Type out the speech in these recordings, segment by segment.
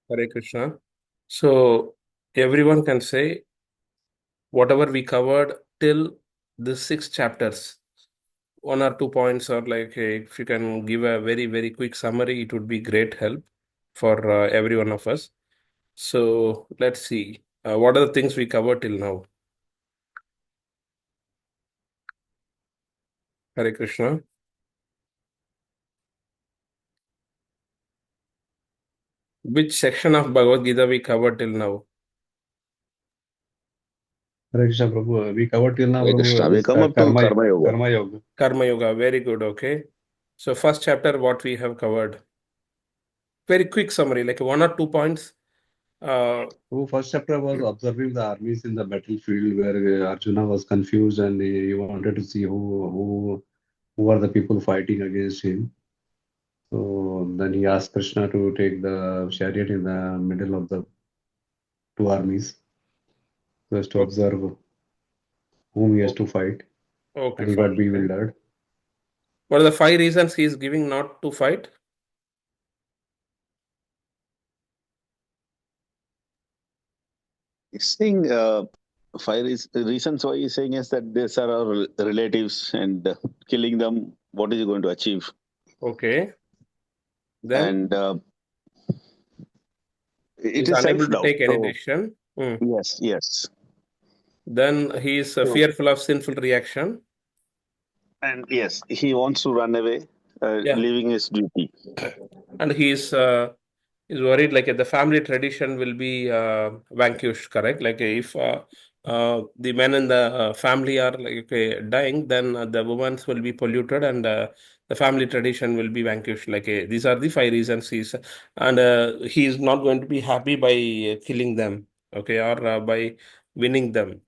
Hare Krishna. So everyone can say whatever we covered till the six chapters, one or two points, or like if you can give a very, very quick summary, it would be great help for every one of us. So let's see. What are the things we covered till now? Hare Krishna. Which section of Bhagavad Gita we covered till now? Hare Krishna, Prabhu. We covered till now, Hare Krishna. Prabhu, We this come up to karma, Karma Yoga. karma yoga. Karma Yoga. Very good. Okay. So first chapter, what we have covered. Very quick summary, like one or two points. Prabhu, first chapter was observing the armies in the battlefield where Arjuna was confused and he wanted to see who are the people fighting against him. So then he asked Krishna to take the chariot in the middle of the two armies, just to observe whom he has to fight, Okay, and he fine. got Okay. bewildered. What are the five reasons he is giving not to fight? He's saying reasons why he's saying is that these are our relatives and killing them, what is he going to achieve? Okay. Then And it he's is unable to self-doubt. take any So, decision. Hmm. yes, yes. Then he is So, fearful of sinful reaction. and yes, he wants to run away, Yeah. leaving his duty. And he is worried like the family tradition will be vanquished, correct? Like if the men in the family are like dying, then the women will be polluted and the family tradition will be vanquished. Like these are the five reasons and he is not going to be happy by killing them, okay, or by winning them.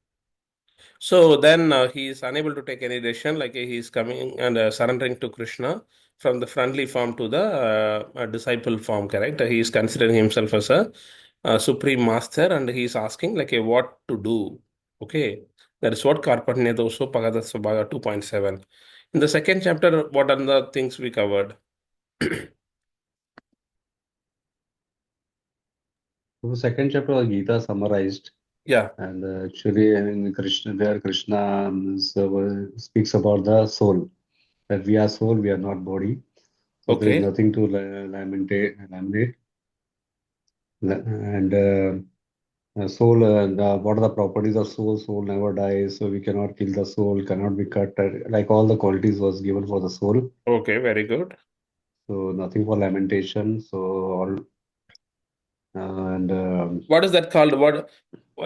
So then he is unable to take any decision, like he is coming and surrendering to Krishna from the friendly form to the disciple form, correct? He is considering himself as a supreme master and he is asking like what to do. Okay, that is what Karpanyadosho Pagadasvabhaga 2.7. In the second chapter, what are the things we covered? So the second chapter of Gita summarized, Yeah, and actually in Krishna speaks about the soul, that we are soul, we are not body. So there is okay. nothing to laminate. And soul, what are the properties of soul? Soul never dies, so we cannot kill the soul, cannot be cut. Like all the qualities was given for the soul. Okay, very good. So nothing for lamentation. So all and What is that called? What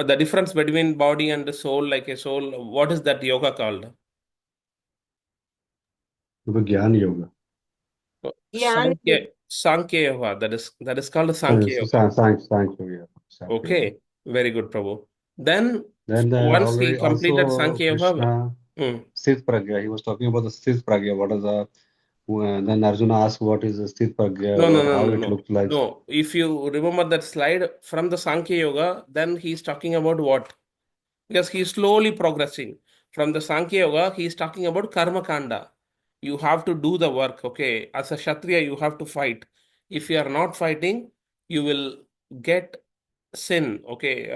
the difference between body and the soul, like a soul? What is that yoga called? Jnana Yoga. Yan Sankhya Yoga. That is called Sankhya So Yoga. Sankhya Yoga. Sankhya Yoga. Okay, very good, Prabhu. Then Then once he already completed also Sankhya Yoga, Krishna hmm, Sthit Pragya. He was talking about the Sthit Pragya. What is the then Arjuna asked what is the Sthit Pragya, no, no, what no, how no, it no, looks like. no. If you remember that slide from the Sankhya Yoga, then he's talking about what? Because he's slowly progressing. From the Sankhya Yoga, he's talking about Karma Kanda. You have to do the work, okay? As a Kshatriya, you have to fight. If you are not fighting, you will get sin, okay?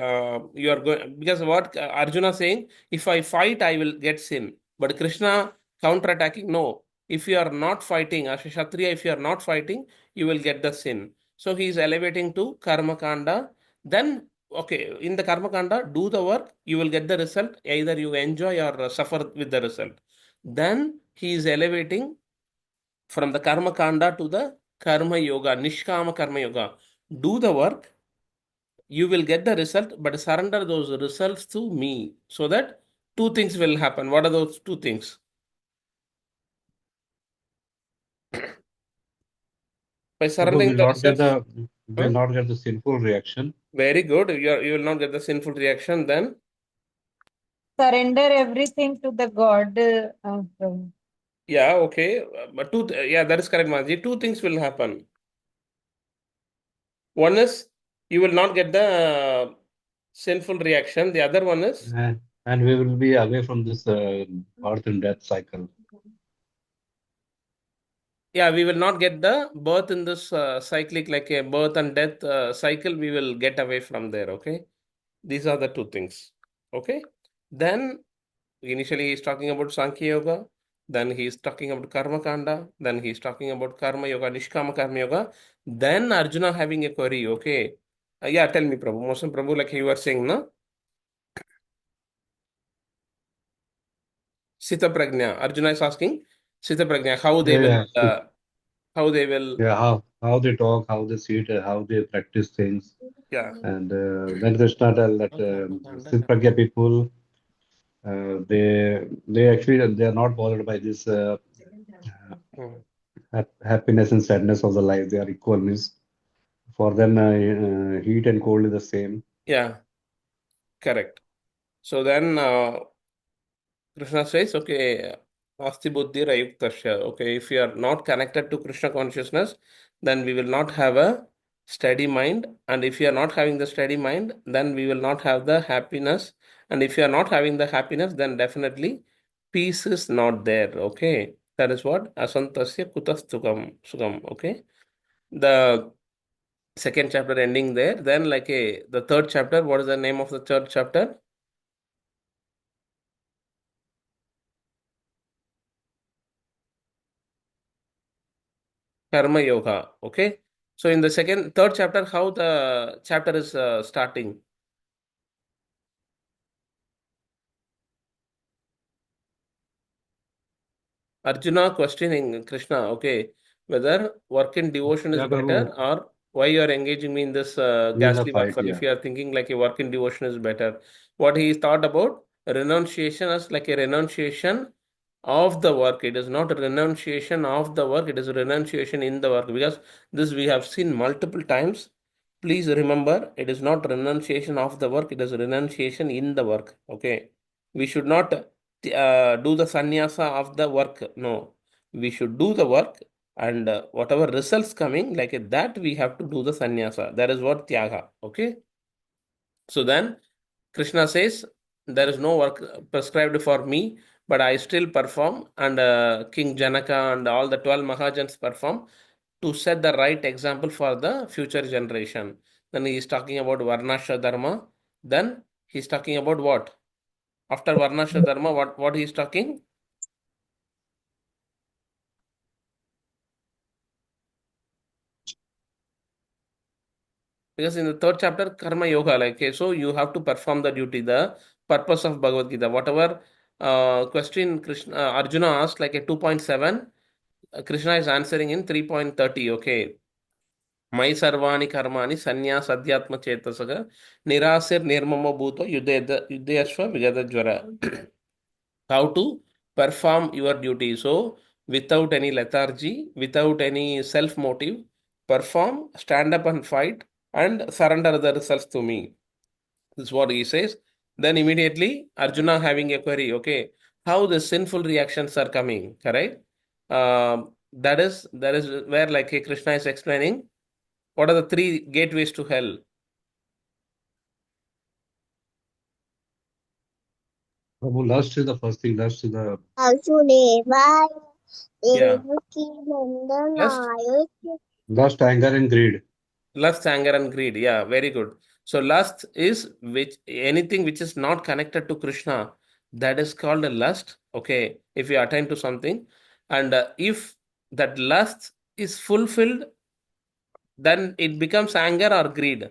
You are going because what Arjuna saying, if I fight, I will get sin. But Krishna counter-attacking, no. If you are not fighting, as a Kshatriya, if you are not fighting, you will get the sin. So he is elevating to Karma Kanda. Then okay, in the karma kanda, do the work, you will get the result. Either you enjoy or suffer with the result. Then he is elevating from the karma kanda to the karma yoga, nishkama karma yoga. Do the work, you will get the result, but surrender those results to me so that two things will happen. What are those two things? By Prabhu surrendering the results, will huh? not get the sinful reaction. Very good. You will not get the sinful reaction then. surrender everything to the God. Yeah, okay. But yeah, that is correct, Maji. Two things will happen. One is you will not get the sinful reaction. The other one is And we will be away from this birth and death cycle. Yeah, we will not get the birth in this cyclic, like a birth and death cycle. We will get away from there. Okay, these are the two things. Okay, then initially he's talking about Sankhya Yoga, then he's talking about Karma Kanda, then he's talking about Karma Yoga, Nishkama Karma Yoga, then Arjuna having a query. Okay, yeah, tell me, Prabhu. Mosam Prabhu, like you were saying, no? Sita Prajna. Arjuna is asking Sita Prajna how they will, Yeah, yeah. how they will, Yeah, how they talk, how they sit, how they practice things. yeah. And then Krishna tell that Karma Kanda. Sitpragya people, they actually they are not bothered by this Hmm. happiness and sadness of the life. They are equal. Means for them, heat and cold is the same. Yeah, correct. So then Krishna says, okay, Asti Buddhi Rayuktasya. Okay, if you are not connected to Krishna consciousness, then we will not have a steady mind. And if you are not having the steady mind, then we will not have the happiness. And if you are not having the happiness, then definitely peace is not there. Okay, that is what Asantasya Kutastukam Sugam. Okay, the second chapter ending there. Then, like the third chapter, what is the name of the third chapter? Karma Yoga. Okay. So in the third chapter, how the chapter is starting? Arjuna questioning Krishna, okay, whether work in devotion is Yeah, better Prabhu, or why you are engaging me in this in the ghastly work. fight, For if yeah. you are thinking like a work in devotion is better, what he thought about renunciation as like a renunciation of the work. It is not a renunciation of the work, it is a renunciation in the work because this we have seen multiple times. Please remember, it is not renunciation of the work, it is renunciation in the work. Okay, we should not do the sannyasa of the work. No, we should do the work and whatever results coming like that, we have to do the sannyasa. That is what tyaga. Okay, so then Krishna says, there is no work prescribed for me, but I still perform, and King Janaka and all the 12 Mahajans perform to set the right example for the future generation. Then he is talking about Varnashra Dharma. Then he's talking about what? After Varnashra Dharma, what he is talking? Because in the third chapter, Karma Yoga, like, okay, so you have to perform the duty, the purpose of Bhagavad Gita. Whatever question Arjuna asked, like a 2.7, Krishna is answering in 3.30. Okay. Mai sarvani karmani sanyas adhyatma chetasaga nirasir nirmamo bhuto yudhayashva vigada jvara. How to perform your duty. So, without any lethargy, without any self motive, perform, stand up and fight, and surrender the results to me. This is what he says. Then immediately Arjuna having a query, okay, how the sinful reactions are coming, correct? That is where like Krishna is explaining what are the three gateways to hell. Prabhu, lust is the first thing. Lust is the Yeah. Lust, lust, anger, and greed. lust, anger, and greed. Yeah, very good. So lust is which anything which is not connected to Krishna, that is called a lust. Okay, if you attain to something, and if that lust is fulfilled, then it becomes anger or greed.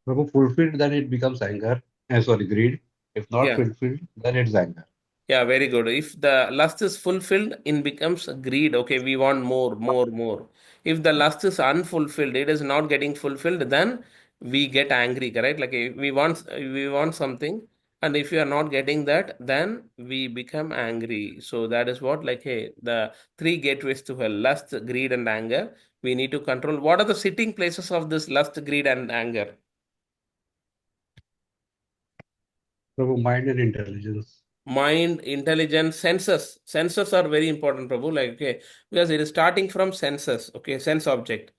Prabhu, fulfilled, then it becomes anger. Sorry, greed. If not Yeah. fulfilled, then it's anger. Yeah, very good. If the lust is fulfilled, it becomes greed. Okay, we want more, more, more. If the lust is unfulfilled, it is not getting fulfilled, then we get angry, correct? Like we want something, and if we are not getting that, then we become angry. So that is what like hey, the three gateways to hell: lust, greed, and anger. We need to control. What are the sitting places of this lust, greed, and anger? Prabhu, mind and intelligence. Mind, intelligence, senses are very important, Prabhu, like okay, because it is starting from senses. Okay, sense object,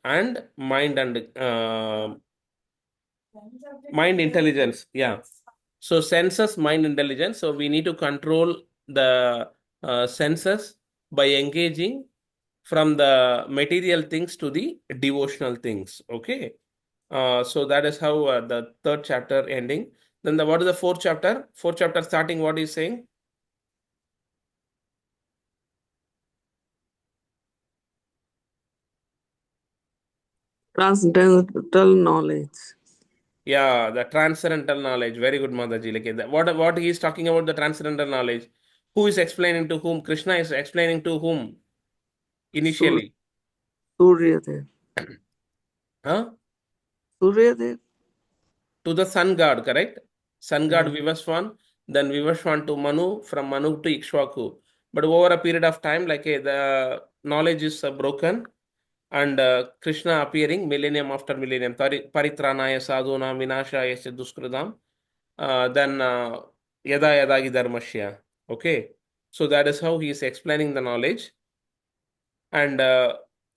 and mind, and mind intelligence. Yeah, So senses, mind, intelligence. So we need to control the senses by engaging from the material things to the devotional things. Okay. So that is how the third chapter ending. Then what is the fourth chapter? Fourth chapter starting, what is saying? Transcendental knowledge. Yeah, the transcendental knowledge. Very good, Mataji. Like what he is talking about the transcendental knowledge. Who is explaining to whom? Krishna is explaining to whom initially? Suryadev. Huh? Suryadev. To the sun god, correct? Sun god Yeah. Vivaswan, then Vivaswan to Manu, from Manu to Ikshwaku. But over a period of time, like the knowledge is broken, and Krishna appearing millennium after millennium, Paritranaya Sadhuna Vinashaya Duskridam, then Yada Yadagi Dharmashya. Okay, so that is how he is explaining the knowledge. And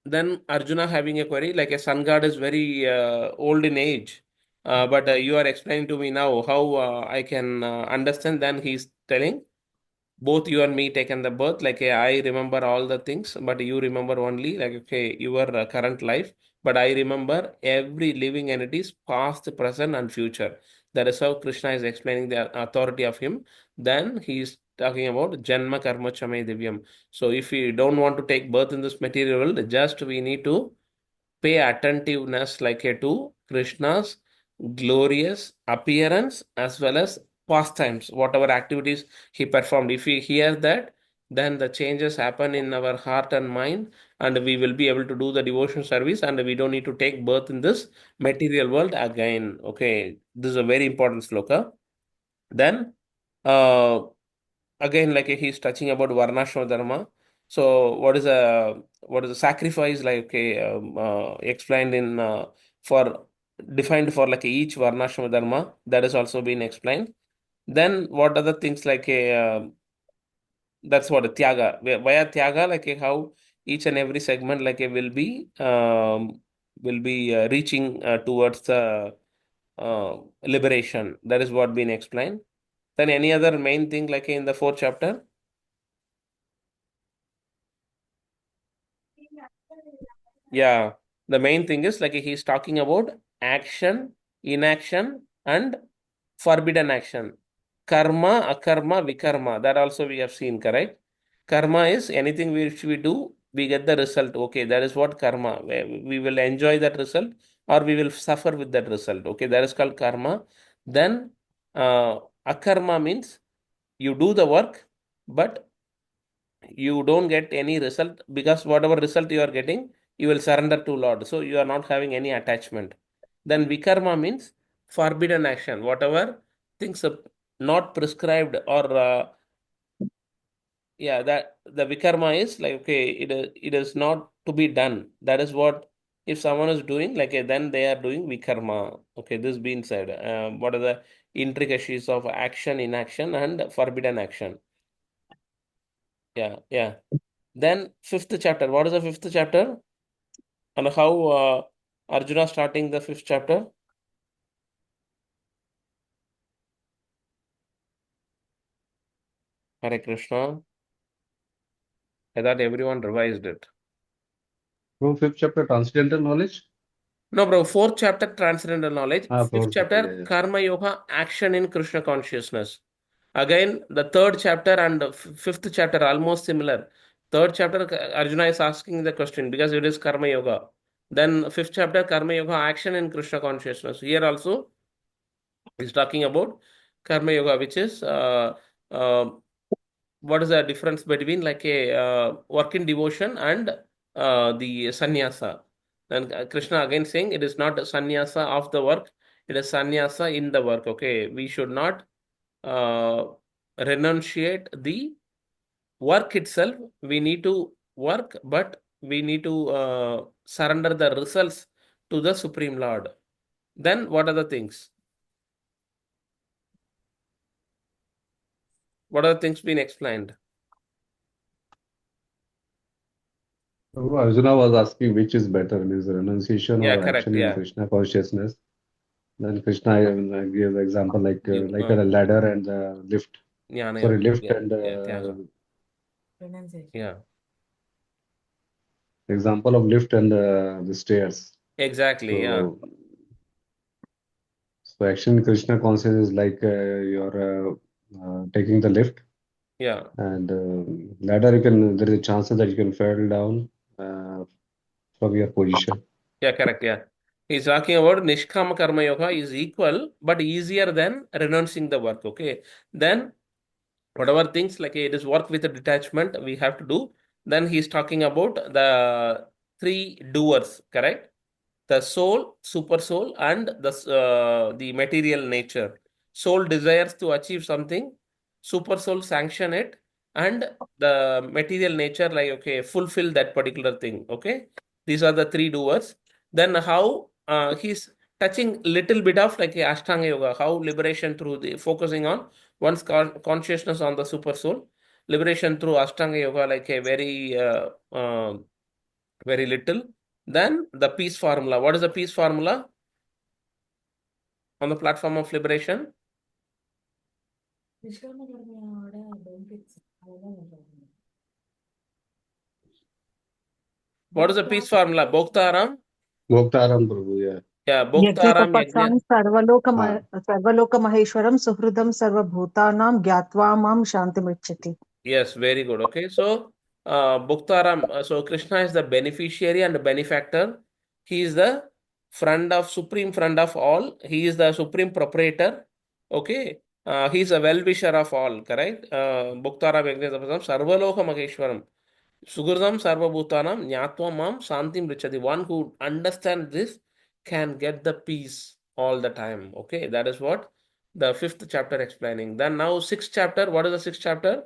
then Arjuna having a query, like a sun god is very old in age, but you are explaining to me now how I can understand. Then he's telling, both you and me taken the birth, like I remember all the things, but you remember only like okay your current life, but I remember every living entity's past, present, and future. That is how Krishna is explaining the authority of him. Then he is talking about Janma Karma Chame Divyam. So if we don't want to take birth in this material world, just we need to pay attentiveness like a to Krishna's glorious appearance as well as pastimes, whatever activities he performed. If we hear that, then the changes happen in our heart and mind, and we will be able to do the devotion service, and we don't need to take birth in this material world again. Okay, this is a very important sloka. Then, uh, again, like he's touching about varnashram dharma. So what is a sacrifice like okay explained in for defined for like each varnashram dharma, that is also been explained. Then what other things like a that's what a tyaga, via tyaga, like how each and every segment like a will be reaching towards the liberation. That is what been explained. Then any other main thing like in the fourth chapter? Yeah, the main thing is like he's talking about action, inaction, and forbidden action. Karma, akarma, vikarma. That also we have seen, correct? Karma is anything which we do, we get the result. Okay, that is what karma. We will enjoy that result or we will suffer with that result. Okay, that is called karma. Then akarma means you do the work, but you don't get any result, because whatever result you are getting, you will surrender to Lord. So you are not having any attachment. Then vikarma means forbidden action, whatever things are not prescribed or yeah, that the vikarma is like okay, it is not to be done. That is what if someone is doing like then they are doing vikarma. Okay, this being said, what are the intricacies of action, inaction, and forbidden action? Yeah, yeah. Then fifth chapter. What is the fifth chapter? And how Arjuna starting the fifth chapter? Hare Krishna. I thought everyone revised it. From fifth chapter, transcendental knowledge. No, bro. Fourth chapter, transcendental knowledge. Fifth Fourth chapter, chapter, yeah, yeah. Karma Yoga, action in Krishna consciousness. Again, the third chapter and the fifth chapter almost similar. Third chapter, Arjuna is asking the question because it is Karma Yoga. Then fifth chapter, Karma Yoga, action in Krishna consciousness. Here also, he's talking about Karma Yoga, which is uh, what is the difference between like a work in devotion and the sannyasa. Then Krishna again saying it is not sannyasa of the work, it is sannyasa in the work. Okay, we should not uh, renunciate the work itself. We need to work, but we need to surrender the results to the Supreme Lord. Then what are the things? What are the things being explained? So Arjuna was asking which is better, means renunciation Yeah, or correct. action in Yeah. Krishna consciousness. Then Krishna gives example like a ladder and the lift. Jnana Sorry, yoga. lift Yeah, and yeah, Tyaga. Yeah, example of lift and the stairs. exactly. Yeah, So action Krishna consciousness is like you're taking the lift yeah, and ladder. There is a chance that you can fall down from your position. yeah, correct. Yeah. He's talking about Nishkama Karma Yoga is equal but easier than renouncing the work. Okay. Then whatever things like it is work with a detachment we have to do. Then he's talking about the three doers, correct? The soul, super soul, and the material nature. Soul desires to achieve something, super soul sanction it, and the material nature like okay fulfill that particular thing. Okay, these are the three doers. Then how he's touching little bit of like a Ashtanga yoga, how liberation through the focusing on one's consciousness on the super soul, liberation through Ashtanga yoga like a very little. Then the peace formula. What is the peace formula on the platform of liberation? What is the peace formula? Bhoktaram? Bhoktaram Prabhu, yeah. Yeah, Bhoktaram यज्ञतपसां Yajna. सर्वलोकमहेश्वरं सुहृदं सर्वभूतानां ज्ञात्वा मां शान्तिमृच्छति. Yes, very good. Okay, so Bhoktaram, so Krishna is the beneficiary and benefactor. He is the supreme friend of all. He is the supreme proprietor. Okay, he is a well-wisher of all, correct? Bhoktaram Yajna Sarvaloka Maheshwaram. Sugurdam Sarvabhutanam Nyatva Mam Santim Richadi. One who understands this can get the peace all the time. Okay, that is what the fifth chapter explaining. Then now sixth chapter. What is the sixth chapter?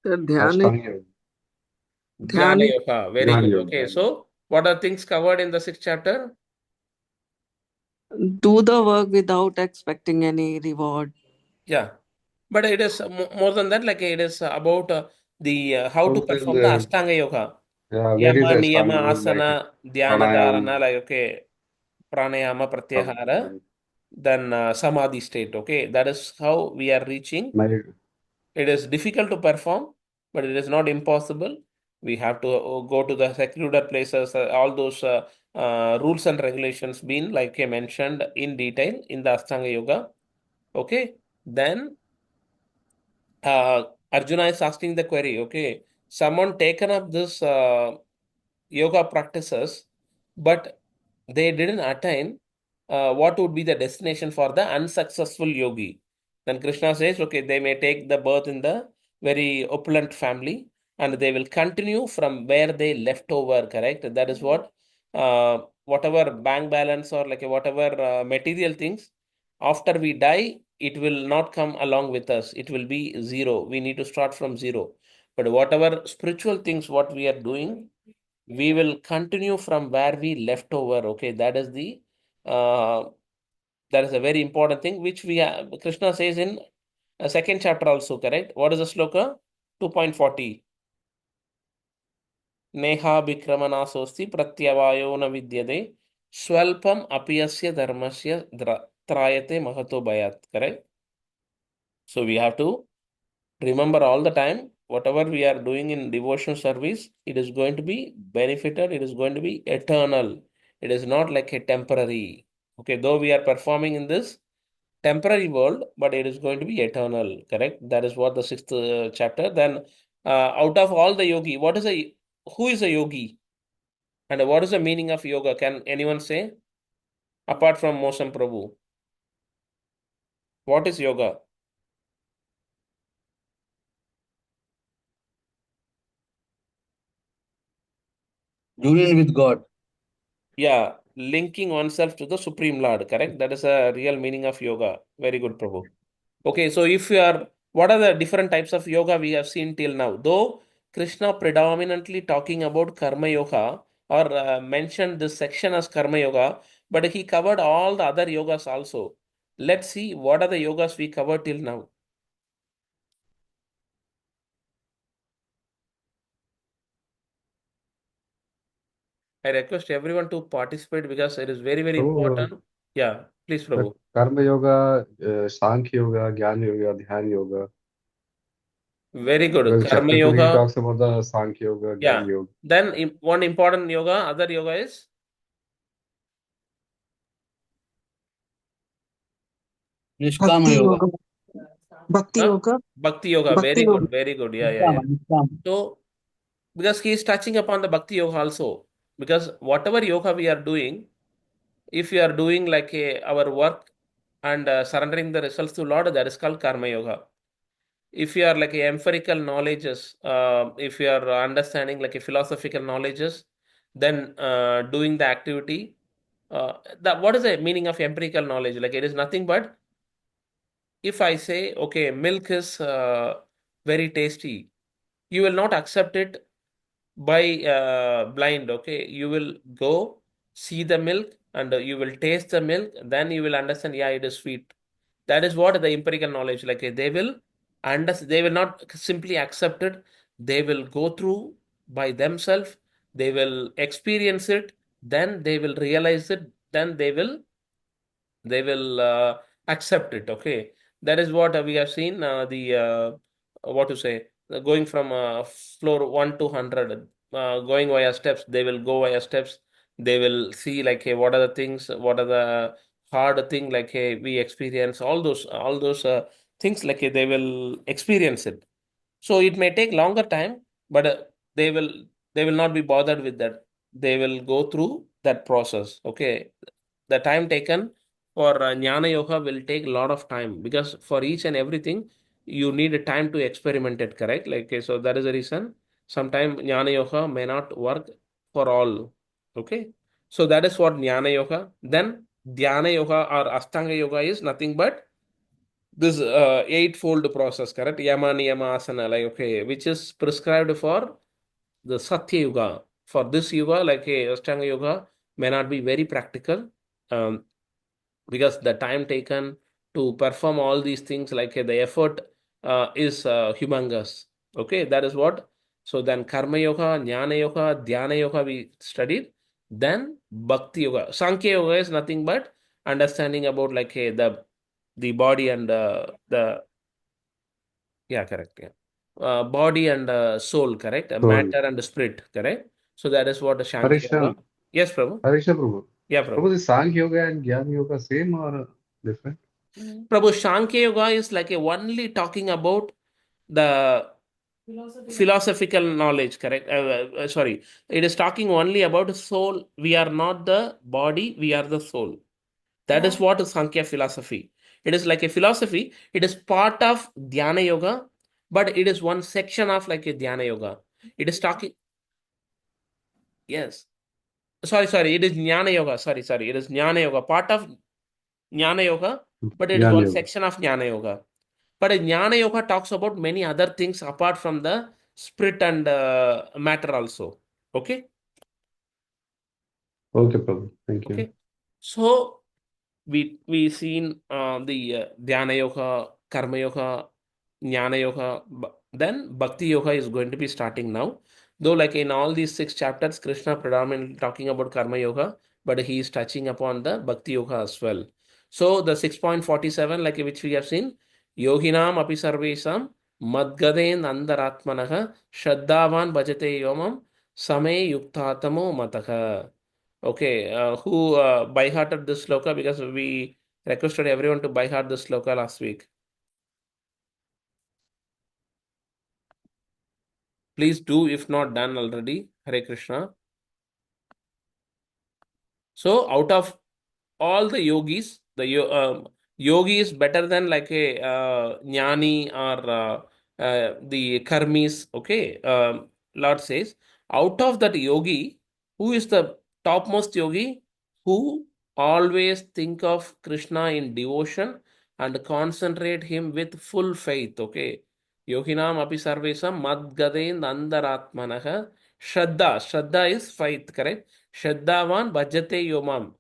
Dhyani, Ashtanga Jnana dhyani, Yoga. Very Yoga. good. Jnana Okay, Yoga. so what are things covered in the sixth chapter? do the work without expecting any reward. Yeah, but it is more than that. Like it is about the how to Fulfill perform the Ashtanga Yoga. where is Yama, the Niyama, Ashtanga like Asana, Dhyana, Dharana. pranayam, Like okay, Pranayama, Pratyahara. right? Then samadhi state. Okay, that is how we are reaching. It is difficult to perform, but it is not impossible. We have to go to the secluded places. All those rules and regulations been like I mentioned in detail in the Ashtanga Yoga. Okay, then Arjuna is asking the query. Okay, someone taken up this yoga practices, but they didn't attain, what would be the destination for the unsuccessful yogi? Then Krishna says, okay, they may take the birth in the very opulent family and they will continue from where they left over, correct? That is what, whatever bank balance or like whatever material things, after we die, it will not come along with us. It will be zero. We need to start from zero. But whatever spiritual things, what we are doing, we will continue from where we left over. Okay, uh, that is a very important thing which Krishna says in a second chapter also, correct? What is the sloka? 2.40. Neha Bikramanasosti Pratyavayo na vidyade Swalpam apiyasya dharmasya trayate mahato bayat, correct? So we have to remember all the time, whatever we are doing in devotion service, it is going to be benefited, it is going to be eternal. It is not like a temporary. Okay, though we are performing in this temporary world, but it is going to be eternal, correct? That is what the sixth chapter. Then, out of all the yogi, who is a yogi? And what is the meaning of yoga? Can anyone say? Apart from Mosam Prabhu, what is yoga? Union with God. Yeah, linking oneself to the Supreme Lord, correct? That is a real meaning of yoga. Very good, Prabhu. Okay, so if you are, what are the different types of yoga we have seen till now? Though Krishna predominantly talking about Karma Yoga or mentioned this section as Karma Yoga, but he covered all the other yogas also. Let's see what are the yogas we covered till now. I request everyone to participate because it is very, very Prabhu, important. Yeah, please, the Prabhu. Karma Yoga, Sankhya Yoga, Jnana Yoga, Dhyana Yoga. Very good. Because Karma chapter 2, he Yoga. talks about the Sankhya Yoga, Yeah. Jnana Yoga. Then one important yoga, other yoga is Nishkama Bhakti Yoga. Yoga. Bhakti Yoga. Bhakti yoga. Bhakti Very Yoga. good. Very good. Yeah, yeah, Nishkama, yeah. Nishkama. So, because he is touching upon the Bhakti yoga also, because whatever yoga we are doing, if you are doing like our work and surrendering the results to Lord, that is called Karma Yoga. If you are like a empirical knowledges, if you are understanding like a philosophical knowledges, then doing the activity, what is the meaning of empirical knowledge? Like it is nothing but if I say, okay, milk is very tasty, you will not accept it by blind. Okay, you will go see the milk and you will taste the milk, then you will understand, yeah, it is sweet. That is what the empirical knowledge, like they will understand, they will not simply accept it, they will go through by themselves, they will experience it, then they will realize it, then they will accept it. Okay, that is what we have seen. The what to say, going from floor 1 to 100, going via steps, they will go via steps, they will see like hey, what are the things, what are the hard thing, like hey, we experience all those things, like hey, they will experience it. So it may take longer time, but they will they will not be bothered with that. They will go through that process. Okay, the time taken for jnana yoga will take a lot of time, because for each and everything you need a time to experiment it. Correct? Like okay, so that is the reason. Sometimes jnana yoga may not work for all. Okay, so that is what jnana yoga. Then dhyana yoga or ashtanga yoga is nothing but this eightfold process, correct? Yama, niyama, asana, like okay, which is prescribed for the Satya Yuga. For this Yuga, like a Ashtanga Yoga, may not be very practical, um, because the time taken to perform all these things, like the effort is humongous. Okay, that is what. So then Karma Yoga, Jnana Yoga, Dhyana Yoga we studied. Then Bhakti Yoga. Sankhya Yoga is nothing but understanding about like the body and the yeah, correct. Yeah. Body and soul, correct? So, Matter and spirit, correct? So that is what the Shankhya Harisha, Yoga. Yes, Prabhu. Harisha Prabhu. Yeah, Prabhu, Prabhu. the Sankhya Yoga and Jnana Yoga same or different? Prabhu, Shankhya Yoga is like a only talking about the philosophical knowledge, correct? Sorry, it is talking only about soul. We are not the body, we are the soul. That is what is Sankhya philosophy. It is like a philosophy. It is part of Dhyana Yoga, but it is one section of like a Dhyana Yoga. It is talking, yes. Sorry. It is Jnana Yoga. Sorry. It is Jnana Yoga, part of Jnana Yoga, but it is Jnana one Yoga. section of Jnana Yoga. But Jnana Yoga talks about many other things apart from the spirit and matter also. Okay. Okay, Prabhu. Thank you. Okay. So we seen the dhyana yoga, karma yoga, jnana yoga, then bhakti yoga is going to be starting now. Though like in all these 6 chapters, Krishna predominantly talking about karma yoga, but he is touching upon the bhakti yoga as well. So the 6.47, like which we have seen, yoginam api sarvesam madgaden andaratmanaha shraddhavan bhajate yomam same yuktatamo mataha. Okay, who by hearted this sloka, because we requested everyone to by heart this sloka last week. Please do if not done already. Hare Krishna. So out of all the yogis, yogi is better than like a jnani or the karmis. Okay, Lord says, out of that yogi, who is the topmost yogi? Who always think of Krishna in devotion and concentrate him with full faith. Okay, yoginam api sarvesam madgaden andaratmanaha Shraddha is faith, correct? Shraddhavan bhajate yomam,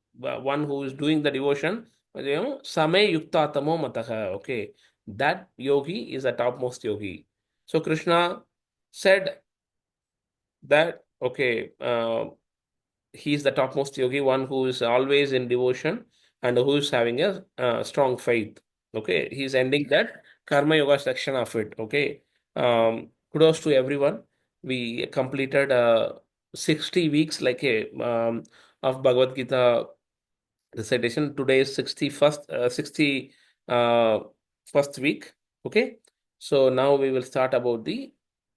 one who is doing the devotion, same yuktatamo mataha. Okay, that yogi is a topmost yogi. So Krishna said that, okay, he is the topmost yogi, one who is always in devotion and who is having a strong faith. Okay, he's ending that Karma Yoga section of it. Okay, kudos to everyone. We completed 60 weeks like a of Bhagavad Gita recitation. Today is 60 first week. Okay, so now we will start about the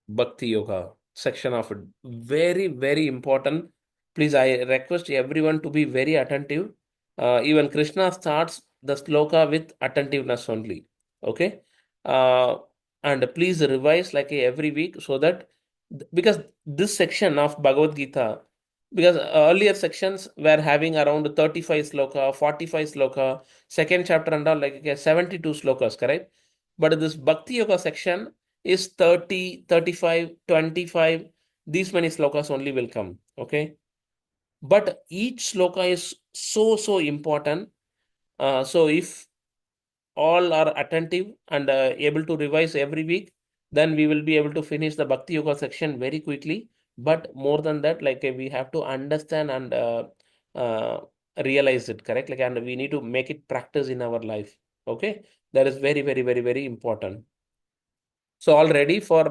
Bhakti Yoga section of it. Very, very important. Please, I request everyone to be very attentive. Even Krishna starts the sloka with attentiveness only. Okay, uh, and please revise like every week so that because this section of Bhagavad Gita, because earlier sections were having around 35 sloka, 45 sloka, second chapter and all like 72 slokas, correct? But this Bhakti Yoga section is 30, 35, 25, these many slokas only will come. Okay. But each sloka is so important. So if all are attentive and able to revise every week, then we will be able to finish the Bhakti Yoga section very quickly. But more than that, like we have to understand and uh, realize it, correct? Like, and we need to make it practice in our life. Okay, that is very important. So all ready for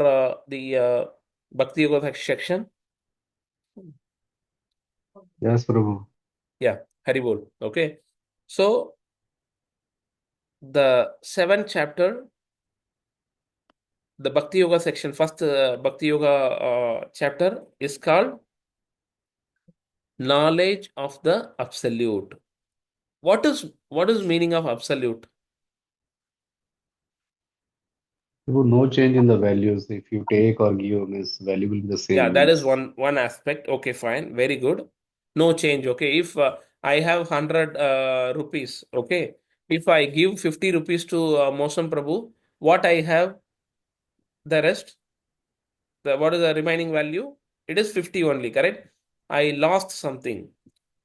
the Bhakti Yoga section? Yes, Prabhu. Yeah, Haribol. Okay. So the seventh chapter, the Bhakti Yoga section, first Bhakti Yoga chapter is called Knowledge of the Absolute. What is meaning of absolute? Prabhu, no change in the values. If you take or give, means value will be the Yeah, same. that is Means one aspect. Okay, fine, very good. No change. Okay, if I have 100 rupees, okay, if I give 50 rupees to Mosam Prabhu, what I have, the rest, what is the remaining value? It is 50 only, correct? I lost something.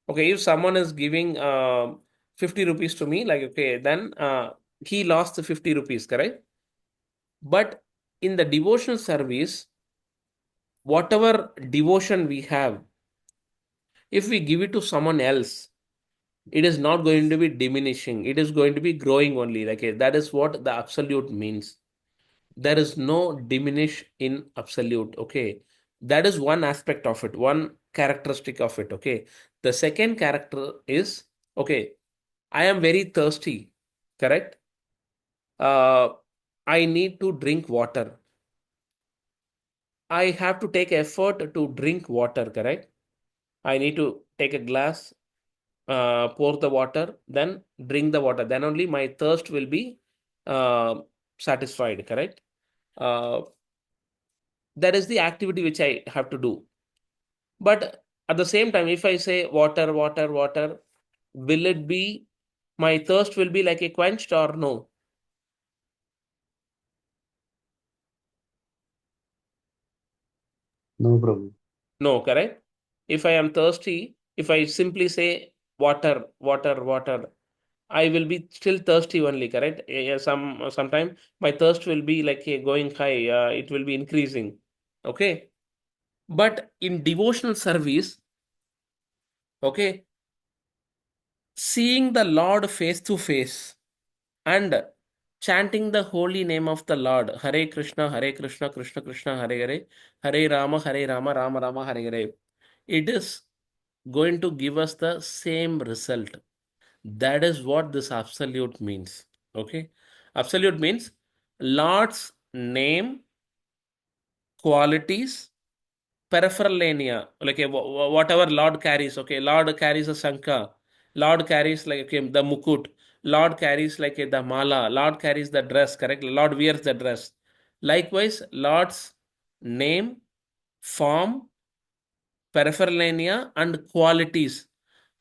Okay, if someone is giving 50 rupees to me, like, okay, then he lost the 50 rupees, correct? But in the devotional service, whatever devotion we have, if we give it to someone else, it is not going to be diminishing. It is going to be growing only. Like that is what the absolute means. There is no diminish in absolute. Okay, that is one aspect of it, one characteristic of it. Okay, the second character is, okay, I am very thirsty, correct? uh, I need to drink water. I have to take effort to drink water, correct? I need to take a glass, pour the water, then drink the water, then only my thirst will be uh, satisfied, correct? uh, that is the activity which I have to do. But at the same time, if I say water, water, water, will it be, my thirst will be like a quenched or no? no, Prabhu. No, correct? If I am thirsty, if I simply say water, water, water, I will be still thirsty only, correct? Sometime my thirst will be like going high, it will be increasing. Okay. But in devotional service, okay, seeing the Lord face to face and chanting the holy name of the Lord, Hare Krishna, Hare Krishna, Krishna Krishna, Hare Hare, Hare Rama, Rama Rama, Hare Hare. It is going to give us the same result. That is what this absolute means. Okay. Absolute means Lord's name, qualities, paraphernalia, like whatever Lord carries. Okay. Lord carries a Shankha. Lord carries like okay, the mukut. Lord carries like the mala. Lord carries the dress, correct? Lord wears the dress. Likewise, Lord's name, form, paraphernalia, and qualities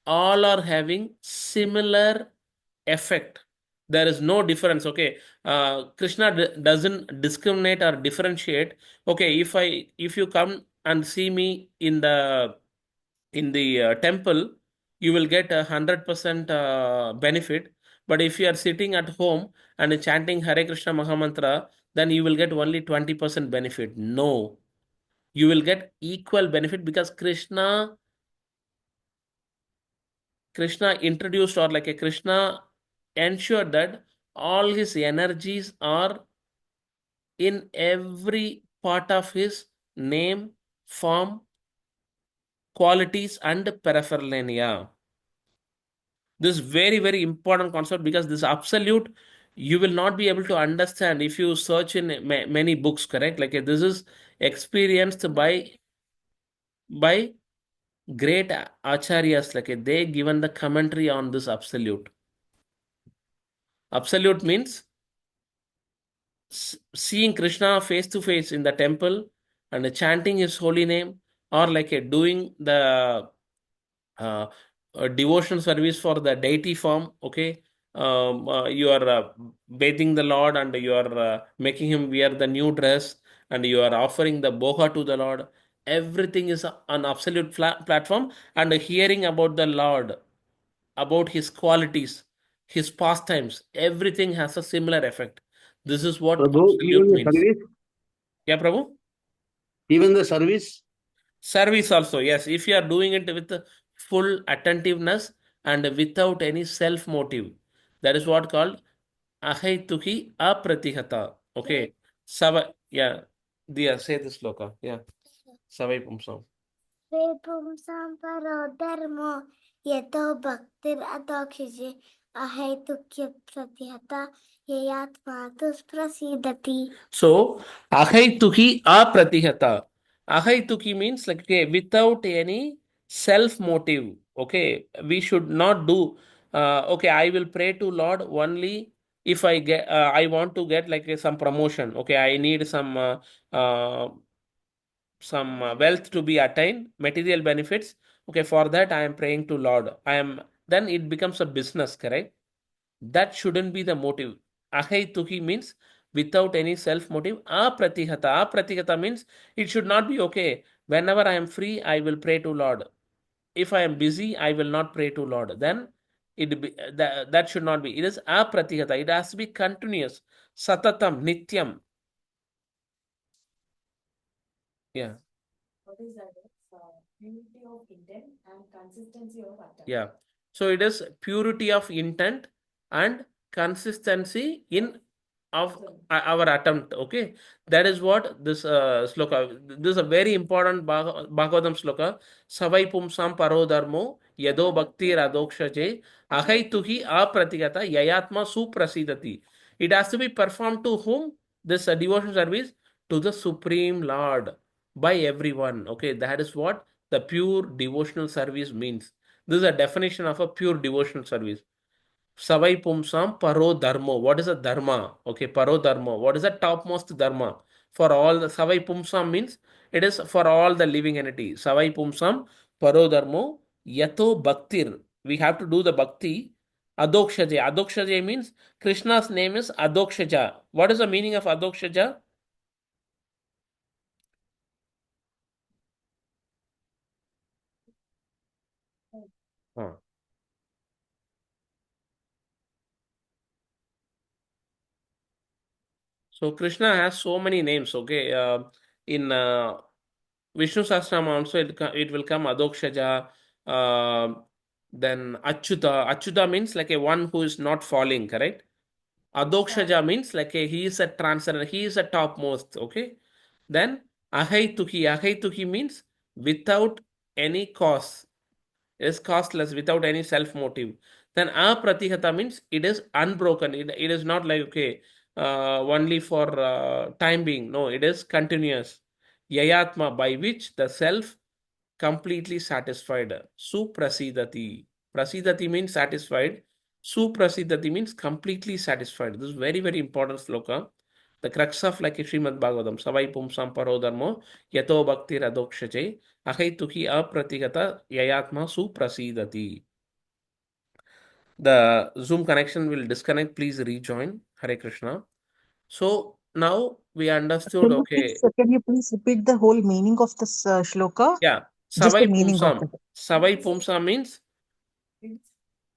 all are having similar effect. There is no difference. Okay, Krishna doesn't discriminate or differentiate. Okay, if you come and see me in the temple, you will get 100% benefit. But if you are sitting at home and chanting Hare Krishna Mahamantra, then you will get only 20% benefit. No, you will get equal benefit because Krishna Krishna introduced, or like a Krishna ensured that all his energies are in every part of his name, form, qualities, and paraphernalia. This is very, very important concept, because this absolute you will not be able to understand if you search in many books, correct? Like this is experienced by great acharyas, like they given the commentary on this absolute. Absolute means seeing Krishna face to face in the temple and chanting his holy name, or like doing the uh, devotional service for the deity form. Okay, you are bathing the Lord, and you are making him wear the new dress, and you are offering the boga to the Lord. Everything is an absolute platform, and hearing about the Lord, about his qualities, his pastimes, everything has a similar effect. This is what Prabhu, absolute even the means. service, Yeah, Prabhu? even the service. Service also, yes. If you are doing it with full attentiveness and without any self motive, that is what called ahaituki apratihata. Okay. Sava, yeah. Dia, say this sloka. Yeah. Savai pumsam. पुंसां परो धर्मो यतो भक्तिरधोक्षजे अहेतुक्य प्रतिहता ययात्मा तुष्प्रसीदति. So, ahaituki apratihata. Ahaituki means like, okay, without any self motive. Okay, we should not do. Okay, I will pray to Lord only if I get. I want to get like some promotion. Okay, I need uh, some wealth to be attained, material benefits. Okay, for that I am praying to Lord. I am, then it becomes a business, correct? That shouldn't be the motive. Ahaituki means without any self motive. Apratihata. Apratihata means it should not be, okay, whenever I am free, I will pray to Lord. If I am busy, I will not pray to Lord. Then that should not be. It is apratihata. It has to be continuous. Satatam, nityam. Yeah. What is that? Purity of intent and consistency of attempt. Yeah. So it is purity of intent and consistency in of our attempt. Okay. That is what this sloka. This is a very important Bhagavatam sloka. Savai pumsam paro dharmo yado bhakti radokshaje ahai tuhi apratigata yayatma suprasidati. It has to be performed to whom? This devotion service to the Supreme Lord by everyone. Okay. That is what the pure devotional service means. This is a definition of a pure devotional service. Savai pumsam paro dharma. What is a dharma? Okay, paro dharma. What is the topmost dharma? For all the savai pumsam means it is for all the living entity. Savai pumsam paro dharma yato bhaktir. We have to do the bhakti. Adokshaja. Adokshaja means Krishna's name is Adokshaja. What is the meaning of Adokshaja? Huh. So Krishna has so many names. Okay, in Vishnu Sahasranam also it will come Adokshaja. Then Achyuta. Achyuta means like a one who is not falling. Correct. Adokshaja means like a he is a transcendent. He is a topmost. Okay. Then Ahaituki. Ahaituki means without any cause, is costless, without any self motive. Then apratihata means it is unbroken. It is not like, okay, only for time being. No, it is continuous. Yayatma, by which the self completely satisfied. Suprasidati. Prasidati means satisfied. Suprasidati means completely satisfied. This is very, very important sloka. The crux of like Srimad Bhagavatam. Savai pumsam paro dharmo yato bhakti radokshaje ahaituki apratigata yayatma suprasidati. The Zoom connection will disconnect. Please rejoin. Hare Krishna. So now we understood, okay. Can you please repeat the whole meaning of this shloka? Yeah. Just the Savai meaning of pumsam. it. Savai pumsam means,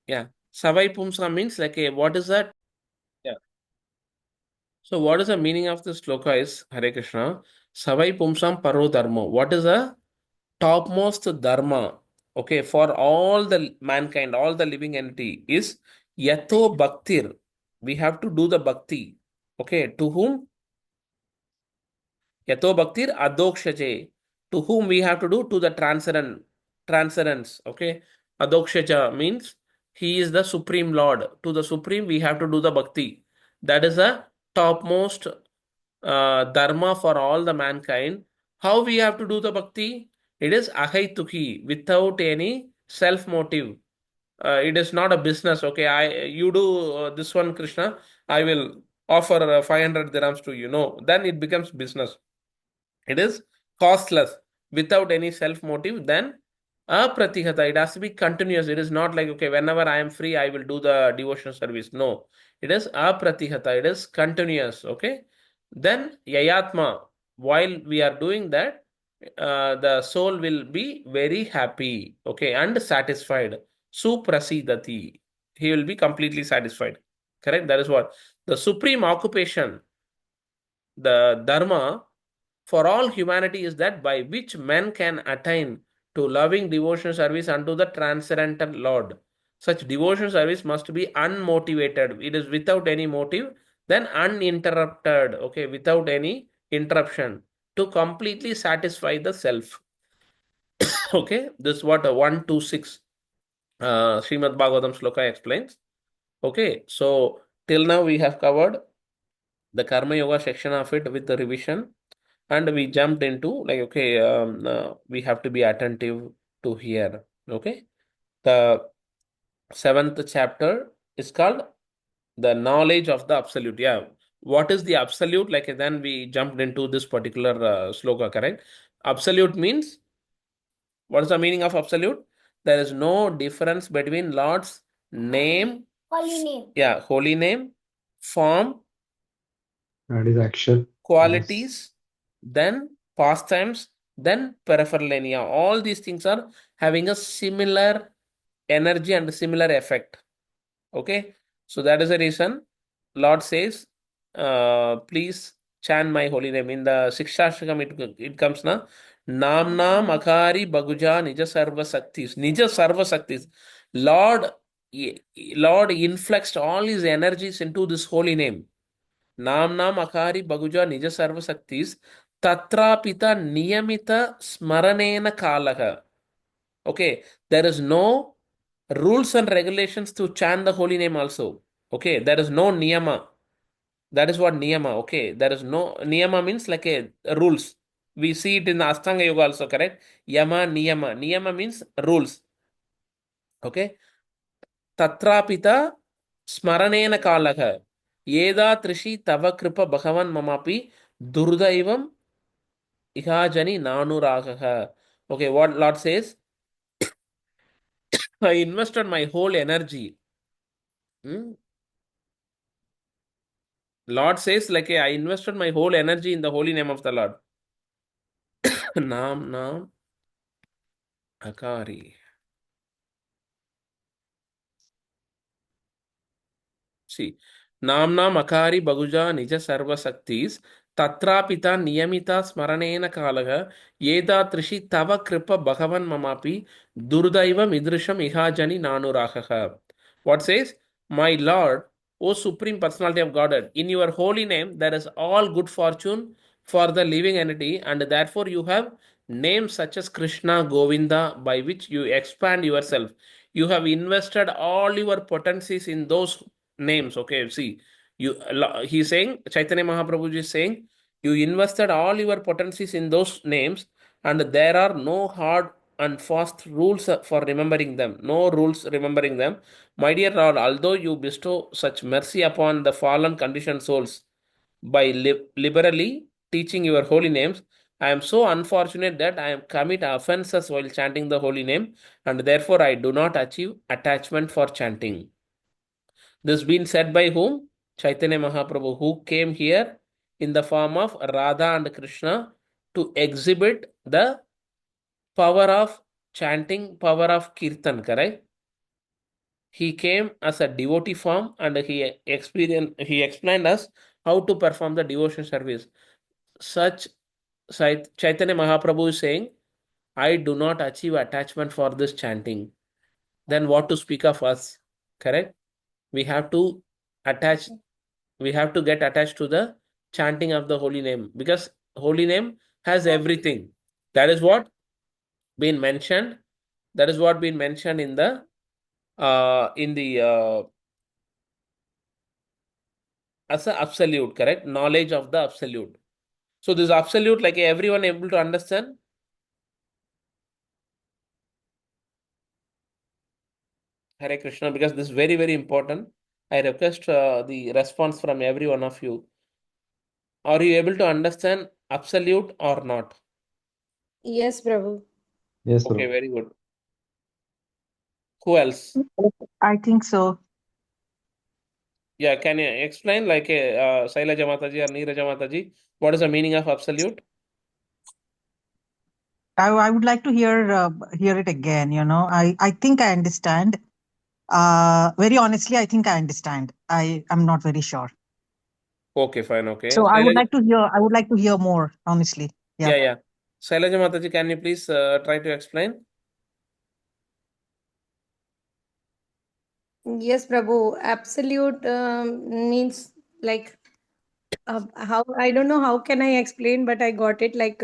yeah. Savai pumsam means like a, what is that? Yeah. So what is the meaning of this sloka is, Hare Krishna? Savai pumsam paro dharma. What is the topmost dharma? okay, for all the mankind, all the living entity is yato bhaktir. We have to do the bhakti. Okay, to whom? Yato bhaktir adokshaje. To whom we have to do? To the transcendence. Okay. Adokshaja means he is the supreme lord. To the supreme we have to do the bhakti. That is the topmost dharma for all the mankind. How we have to do the bhakti? It is ahaituki, without any self motive. It is not a business. Okay, you do this one, Krishna. I will offer 500 dirhams to you. No, then it becomes business. It is costless, without any self motive. Then apratihata, it has to be continuous. It is not like, okay, whenever I am free I will do the devotional service. No, it is apratihata, it is continuous. Okay, then yayatma, while we are doing that, the soul will be very happy, okay, and satisfied. Suprasidati, he will be completely satisfied. Correct, that is what the supreme occupation, the dharma for all humanity is that by which men can attain to loving devotional service unto the transcendental Lord. Such devotional service must be unmotivated. It is without any motive, then uninterrupted, okay, without any interruption, to completely satisfy the self. Okay, this is what a 126 Srimad Bhagavatam sloka explains. Okay, so till now we have covered the Karma Yoga section of it with the revision, and we jumped into like, okay, we have to be attentive to hear. Okay, the seventh chapter is called the knowledge of the absolute. Yeah, what is the absolute? Like, then we jumped into this particular sloka. Correct. Absolute means, what is the meaning of absolute? There is no difference between Lord's name, Holy name. yeah, holy name, form, That is action. qualities, then pastimes, then paraphernalia. All these things are having a similar energy and similar effect. Okay, so that is the reason Lord says, please chant my holy name. In the Sikshashtakam, it comes na Namna Makari Baguja Nija Sarva Saktis. Nija Sarva Saktis. Lord, Lord influxed all his energies into this holy name. नाम अकारी बगुजा निज सर्वशक्तिस् तत्रापित नियमित स्मरणेन कालः. Okay, there is no rules and regulations to chant the holy name also. Okay, there is no niyama. That is what niyama. Okay, there is no niyama means like a rules. We see it in the Astanga Yoga also, correct? Yama, niyama. Niyama means rules. Okay, तत्रापिता स्मरणेन कालः एदादृशी तव कृप भगवन् ममापि दुर्दैवम् इहाजनि नानुरागः. Okay, what Lord says, I invested my whole energy. Lord says, like, I invested my whole energy in the holy name of the Lord. Nam Akari. See, Namna Makari Baguja Nija Sarva Saktis Tatrapita Niyamita Smaranena Kalaga Yeda Trishi Tava Kripa Bhagavan Mamapi Durdaiva Midrisham Ihajani Nanurahaha. What says? My Lord, O Supreme Personality of Godhead, in your holy name there is all good fortune for the living entity, and therefore you have names such as Krishna, Govinda, by which you expand yourself. You have invested all your potencies in those names. Okay, see, he's saying, Chaitanya Mahaprabhu is saying, you invested all your potencies in those names, and there are no hard and fast rules for remembering them. No rules remembering them. My dear Lord, although you bestow such mercy upon the fallen conditioned souls by liberally teaching your holy names, I am so unfortunate that I am commit offenses while chanting the holy name, and therefore I do not achieve attachment for chanting. This been said by whom? Chaitanya Mahaprabhu, who came here in the form of Radha and Krishna to exhibit the power of chanting, power of kirtan, correct? He came as a devotee form and he explained us how to perform the devotion service. Such Chaitanya Mahaprabhu is saying, I do not achieve attachment for this chanting, then what to speak of us? Correct? We have to attach, we have to get attached to the chanting of the holy name, because holy name has everything. That is what been mentioned. That is what been mentioned in the as a absolute, correct? Knowledge of the absolute. So this absolute, like everyone able to understand? Hare Krishna, because this is very, very important. I request the response from every one of you. Are you able to understand absolute or not? Yes, Prabhu. Yes, Okay, Prabhu. very good. Who else? I think so. Yeah, can you explain, like Sailaja Mataji or Neeraja Mataji, what is the meaning of absolute? I would like to hear it again. I think I understand. Very honestly, I think I understand. I'm not very sure. Okay, fine. Okay. So I would Sailaja, like to hear. I would like to hear more. Honestly, yeah. yeah. Sailaja Mataji, can you please try to explain? Yes, Prabhu. Absolute means like how I don't know how can I explain, but I got it like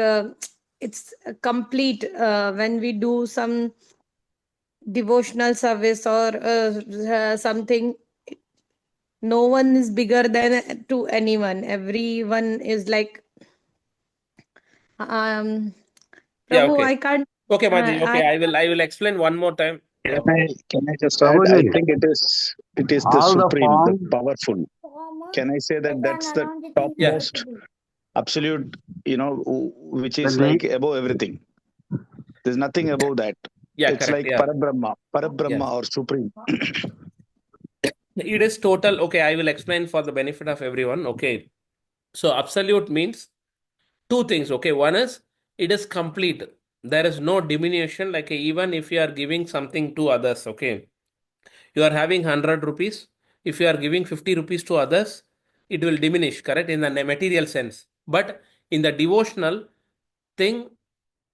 it's complete when we do some devotional service or something. No one is bigger than to anyone. Everyone is like um Yeah, Prabhu. okay. I can't. Okay, Maji. I Okay, I will explain one more time. Can I just add? I Prabhuji, think it is the all the supreme, the forms, powerful. Can I say that that's the Yeah. topmost absolute, which the is name, like above everything. There's nothing above that. Yeah, It's correct. like Yeah. Parabrahma Yes. or supreme. It is total. Okay, I will explain for the benefit of everyone. Okay. So absolute means two things. Okay. One is it is complete. There is no diminution. Like even if you are giving something to others, okay, you are having 100 rupees. If you are giving 50 rupees to others, it will diminish, correct, in the material sense. But in the devotional thing,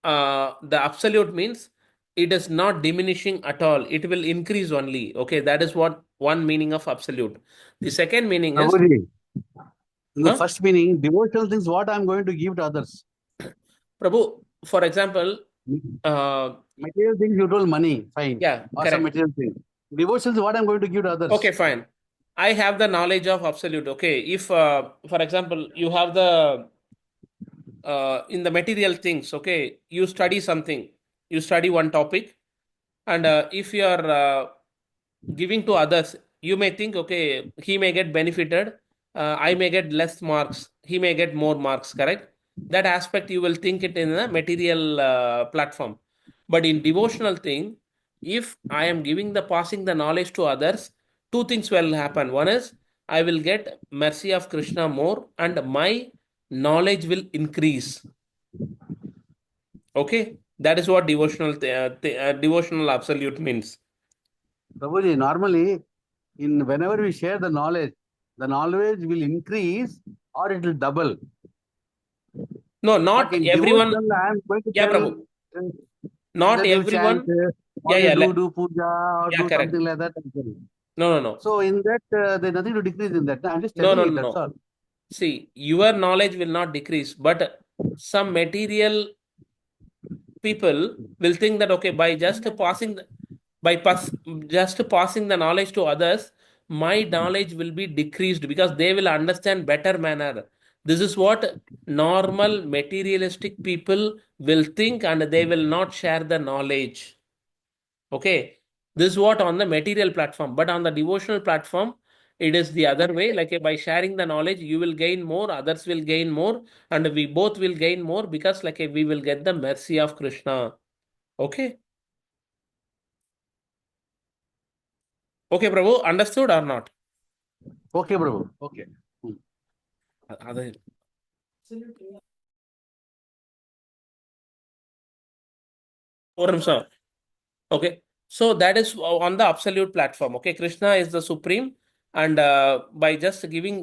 the absolute means it is not diminishing at all. It will increase only. Okay, that is what one meaning of absolute. The second meaning is, Prabhuji, in the huh? first meaning, devotional things, what I'm going to give to others. Prabhu, for example, Material things, you told money, fine. yeah, Or some correct. material thing. Devotional is what I'm going to give to others. Okay, fine. I have the knowledge of absolute. Okay, if, for example, you have the in the material things, okay, you study something, you study one topic, and if you are giving to others, you may think, okay, he may get benefited, I may get less marks, he may get more marks, correct? That aspect you will think it in a material platform. But in devotional thing, if I am giving the passing the knowledge to others, two things will happen. One is I will get mercy of Krishna more, and my knowledge will increase. Okay, that is what devotional absolute means. Prabhuji, normally, whenever we share the knowledge will increase or it will double. No, But not in everyone. devotional, I am going to Yeah, tell Prabhu. Not that you chant, everyone. Yeah, or you yeah, do puja or yeah, do correct. something like that. No. So in that, there's nothing to decrease in that. I'm just No, telling no, it, no, that's no. all. See, your knowledge will not decrease, but some material people will think that, okay, by just passing just passing the knowledge to others, my knowledge will be decreased because they will understand better manner. This is what normal materialistic people will think, and they will not share the knowledge. Okay, this is what on the material platform, but on the devotional platform, it is the other way. Like by sharing the knowledge, you will gain more, others will gain more, and we both will gain more because like we will get the mercy of Krishna. Okay. Okay, Prabhu, understood or not? Okay, Prabhu. Okay. Other- ஒரு நிமிஷம். Okay, so that is on the absolute platform. Okay, Krishna is the supreme, and by just giving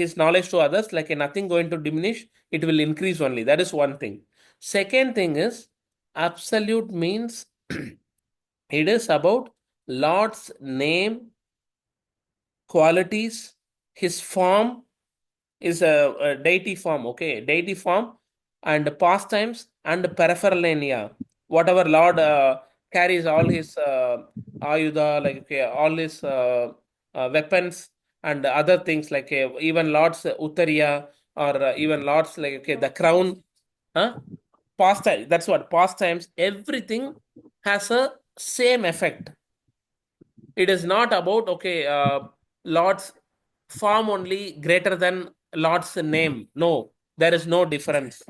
his knowledge to others, like nothing going to diminish, it will increase only. That is one thing. Second thing is Absolute means it is about Lord's name, qualities, his form is a deity form, okay? Deity form and pastimes and paraphernalia. Whatever Lord carries all his ayuda, like okay, all his weapons and other things, like even Lord's uttariya or even Lord's like okay, the crown, huh? Pastime. That's what pastimes. Everything has a same effect. It is not about okay, Lord's form only greater than Lord's name. No, there is no difference.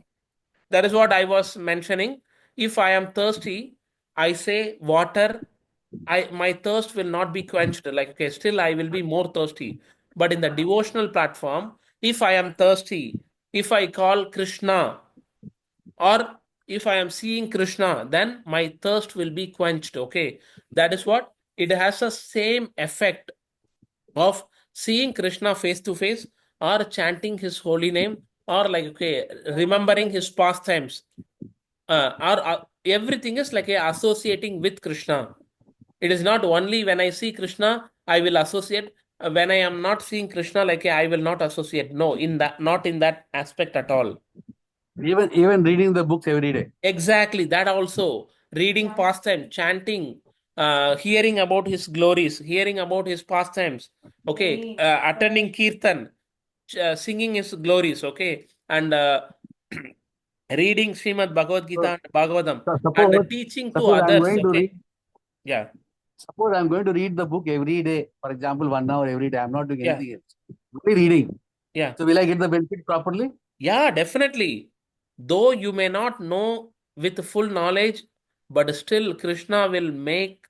That is what I was mentioning. If I am thirsty, I say water. My thirst will not be quenched. Like okay, still I will be more thirsty. But in the devotional platform, if I am thirsty, if I call Krishna, or if I am seeing Krishna, then my thirst will be quenched. Okay, that is what it has the same effect of seeing Krishna face to face, or chanting his holy name, or like okay, remembering his pastimes, or everything is like a associating with Krishna. It is not only when I see Krishna I will associate. When I am not seeing Krishna, like I will not associate. No, in that, not in that aspect at all. Even reading the books every day. Exactly, that also. Reading pastime, chanting, hearing about his glories, hearing about his pastimes, okay, attending kirtan, singing his glories, okay, and reading Srimad Bhagavad Gita So, and Bhagavatam, and suppose teaching to suppose I'm others, going to okay. read Yeah, suppose I'm going to read the book every day. For example, 1 hour every day. I'm not doing yeah, anything else. Only reading. yeah. So will I get the benefit properly? Yeah, definitely. Though you may not know with full knowledge, but still Krishna will make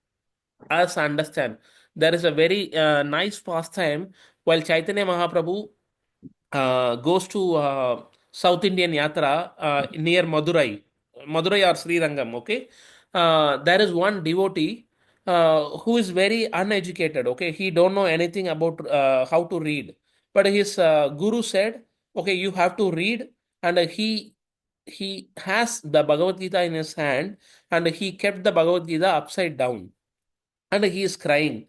us understand. There is a very nice pastime while Chaitanya Mahaprabhu goes to South Indian Yatra near Madurai or Sri Rangam. Okay, there is one devotee who is very uneducated. Okay, he don't know anything about how to read, but his guru said, "Okay, you have to read," and he has the Bhagavad Gita in his hand, and he kept the Bhagavad Gita upside down, and he is crying.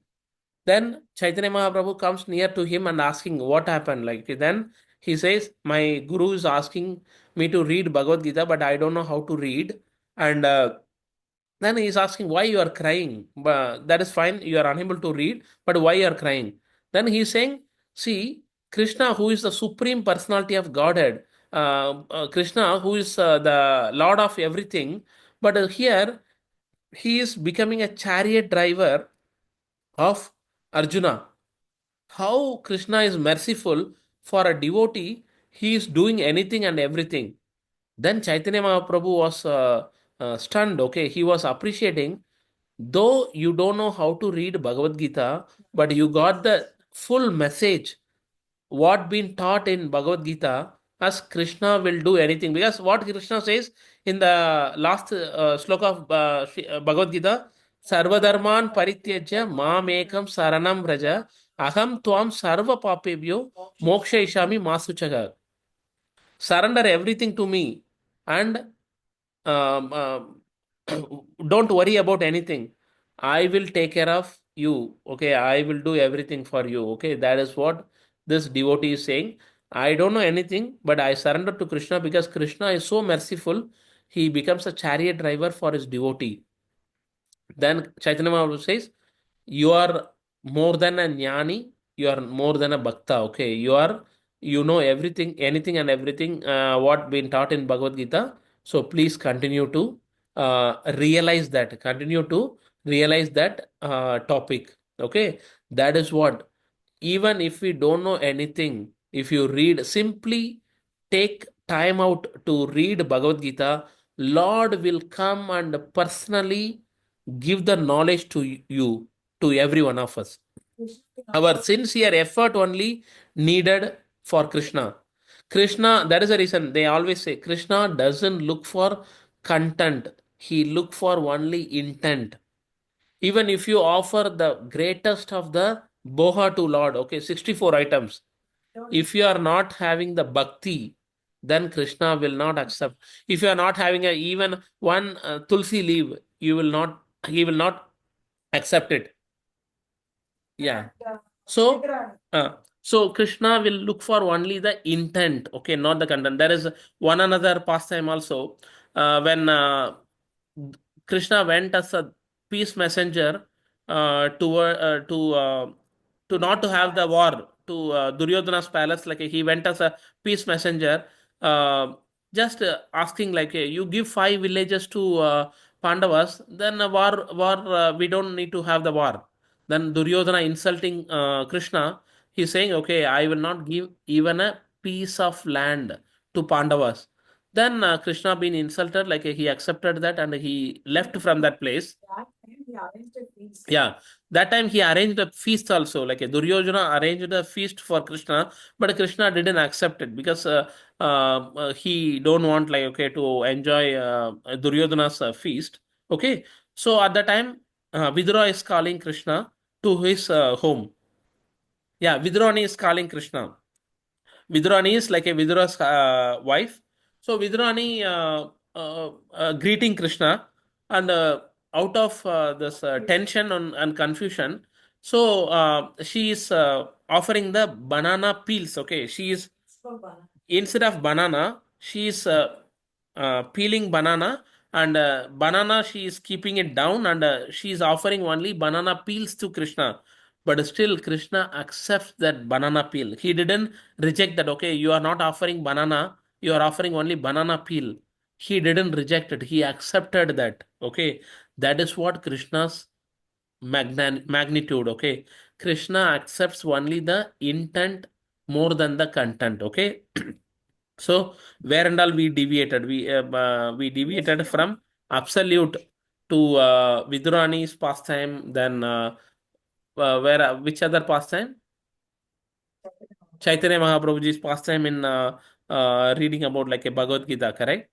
Then Chaitanya Mahaprabhu comes near to him and asking what happened. Like then he says, "My guru is asking me to read Bhagavad Gita, but I don't know how to read." And then he is asking why you are crying. But that is fine. You are unable to read, but why you are crying? Then he is saying, "See, Krishna, who is the supreme personality of Godhead, Krishna, who is the Lord of everything, but here he is becoming a chariot driver of Arjuna. How Krishna is merciful for a devotee, he is doing anything and everything." Then Chaitanya Mahaprabhu was stunned, okay, he was appreciating, though you don't know how to read Bhagavad Gita, but you got the full message what been taught in Bhagavad Gita, as Krishna will do anything. Because what Krishna says in the last sloka of Bhagavad Gita, Sarvadharman parityajya mam ekam saranam vraja aham tvam sarva papebhyo moksha ishami masuchaga. Surrender everything to me, and um, um, don't worry about anything. I will take care of you. Okay, I will do everything for you. Okay, that is what this devotee is saying. I don't know anything, but I surrender to Krishna because Krishna is so merciful. He becomes a chariot driver for his devotee. Then Chaitanya Mahaprabhu says, "You are more than a jnani, you are more than a bhakta." Okay, you know everything, anything and everything what been taught in Bhagavad Gita. So please continue to continue to realize that topic. Okay, that is what, even if we don't know anything, if you read, simply take time out to read Bhagavad Gita, Lord will come and personally give the knowledge to you, to every one of us. Our sincere effort only needed for Krishna. Krishna, that is the reason they always say Krishna doesn't look for content, he look for only intent. Even if you offer the greatest of the boha to Lord, okay, 64 items, if you are not having the bhakti, then Krishna will not accept. If you are not having a even one tulsi leaf, he will not accept it. Yeah. So, Krishna will look for only the intent, okay, not the content. There is one another pastime also. When Krishna went as a peace messenger to not to have the war to Duryodhana's palace, like he went as a peace messenger, just asking like, you give 5 villages to Pandavas, then we don't need to have the war. Then Duryodhana insulting Krishna, he's saying, okay, I will not give even a piece of land to Pandavas. Then Krishna being insulted, like he accepted that and he left from that place. That time he arranged a feast. Yeah, that time he arranged a feast also. Like Duryodhana arranged a feast for Krishna, but Krishna didn't accept it because he don't want like okay to enjoy Duryodhana's feast. Okay, so at that time, Vidura is calling Krishna to his home. Yeah, Vidrani is calling Krishna. Vidrani is like a Vidura's wife. So Vidrani greeting Krishna, and out of this tension and confusion, so she is offering the banana peels. Okay, she is instead of banana, she is peeling banana, and banana she is keeping it down, and she is offering only banana peels to Krishna. But still, Krishna accepts that banana peel. He didn't reject that. Okay, you are not offering banana; you are offering only banana peel. He didn't reject it. He accepted that. Okay, that is what Krishna's magnitude. Okay, Krishna accepts only the intent more than the content. Okay. So where and all we deviated? We deviated from absolute to Vidurani's pastime. Then where which other pastime? Chaitanya Mahaprabhuji's pastime in reading about like a Bhagavad Gita, correct?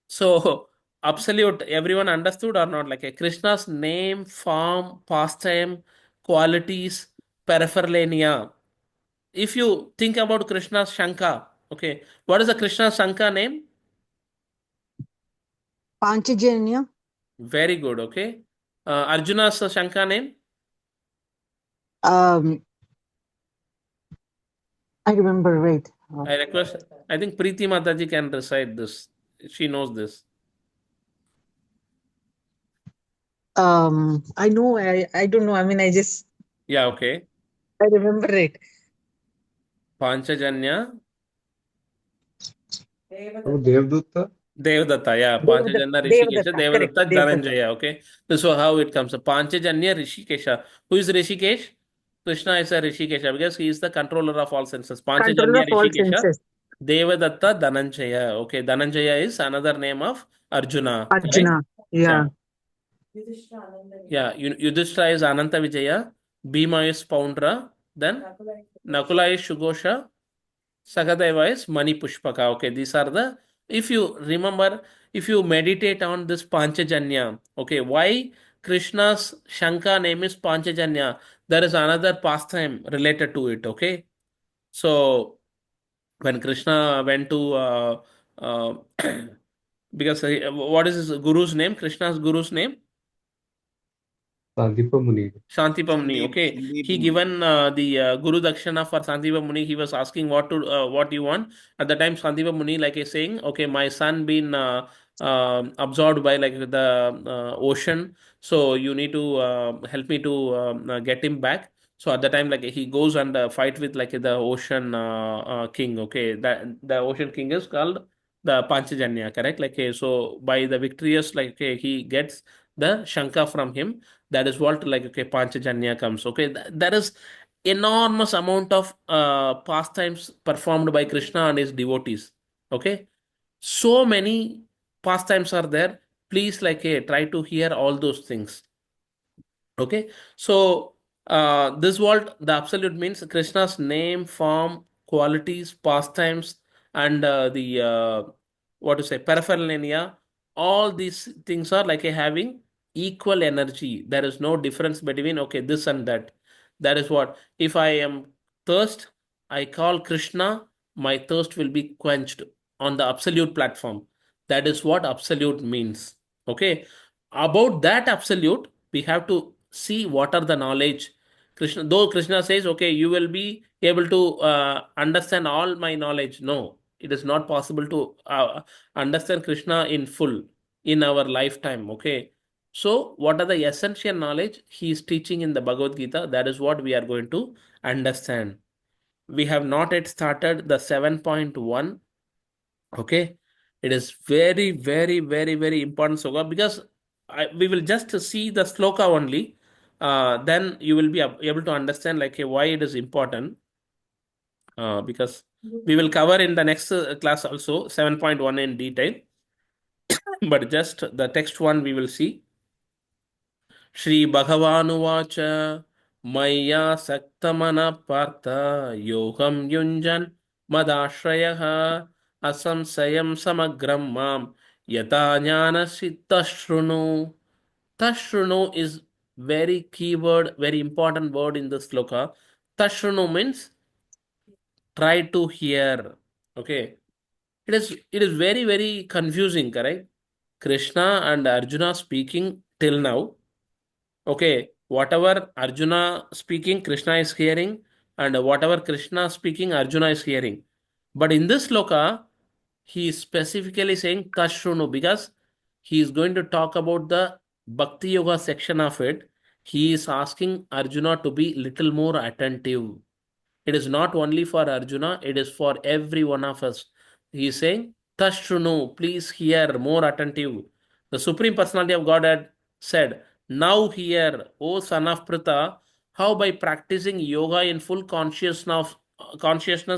So absolute, everyone understood or not? Like a Krishna's name, form, pastime, qualities, paraphernalia. If you think about Krishna's Shanka, okay, what is the Krishna Shanka name? Panchajanya. Very good. Okay. Arjuna's Shanka name? Um, I remember. Wait. I request. I think Preeti Mataji can recite this. She knows this. I know. I don't know. I mean, Yeah. Okay. I remember it. Panchajanya. Oh, Devdutta. Devdatta. Yeah. Devadatta. Panchajanya Rishikesha. Devadatta. Correct. Devdatta Devadatta. Dhananjaya. Okay. This is how it comes. Panchajanya Rishikesha. Who is Rishikesh? Krishna is a Rishikesha because he is the controller of all senses. Controller Panchajanya of all Rishikesha. senses. Devadatta Dhananjaya. Okay. Dhananjaya is another name of Arjuna. Correct? Arjuna. Yeah. Yeah, Yudhishthira is Ananta Vijaya, Bhima is Poundra, then Nakula is Shugosha, Sakadeva is Mani Pushpaka. Okay, these are the, if you remember, if you meditate on this Panchajanya, okay, why Krishna's Shanka name is Panchajanya? There is another pastime related to it, okay? So, when Krishna went to, because what is his guru's name? Krishna's guru's name? Sandipa Muni. Shantipa Muni, okay. He given the Guru Dakshana for Santipa Muni. He was asking what you want. At the time, Santipa Muni like is saying, okay, my son been absorbed by like the ocean, so you need to help me to get him back. So at the time, like he goes and fight with like the ocean king. Okay, that the ocean king is called the Panchajanya, correct? Like so by the victorious, like he gets the Shanka from him. That is what like okay Panchajanya comes. Okay, there is enormous amount of pastimes performed by Krishna and his devotees. Okay, so many pastimes are there. Please like hey, try to hear all those things. Okay, so this what the absolute means Krishna's name, form, qualities, pastimes, and the what to say paraphernalia. All these things are like a having equal energy. There is no difference between okay this and that. That is what if I am thirst, I call Krishna, my thirst will be quenched on the absolute platform. That is what absolute means. Okay. About that absolute, we have to see what are the knowledge. Krishna, though Krishna says, okay, you will be able to understand all my knowledge. No, it is not possible to understand Krishna in full in our lifetime. Okay. So, what are the essential knowledge he is teaching in the Bhagavad Gita? That is what we are going to understand. We have not yet started the 7.1. Okay. It is very, very, very, very important sloka because we will just see the sloka only. Then you will be able to understand like why it is important. Because we will cover in the next class also 7.1 in detail. But just the text one we will see. श्रीभगवानुवाच मय्यासक्तमनः पार्थ योगं युञ्जन् मदाश्रयः असंशयं समग्रं मां यथा ज्ञानसि तशृणु. Tashruno is very keyword, very important word in the sloka. Tashruno means try to hear. Okay. It is very, very confusing, correct? Krishna and Arjuna speaking till now. Okay, whatever Arjuna speaking, Krishna is hearing, and whatever Krishna speaking, Arjuna is hearing. But in this sloka, he is specifically saying Tashrunu because he is going to talk about the Bhakti Yoga section of it. He is asking Arjuna to be little more attentive. It is not only for Arjuna, it is for every one of us. He is saying, Tashrunu, please hear, more attentive. The Supreme Personality of Godhead said, now hear, O son of Pritha, how by practicing yoga in full consciousness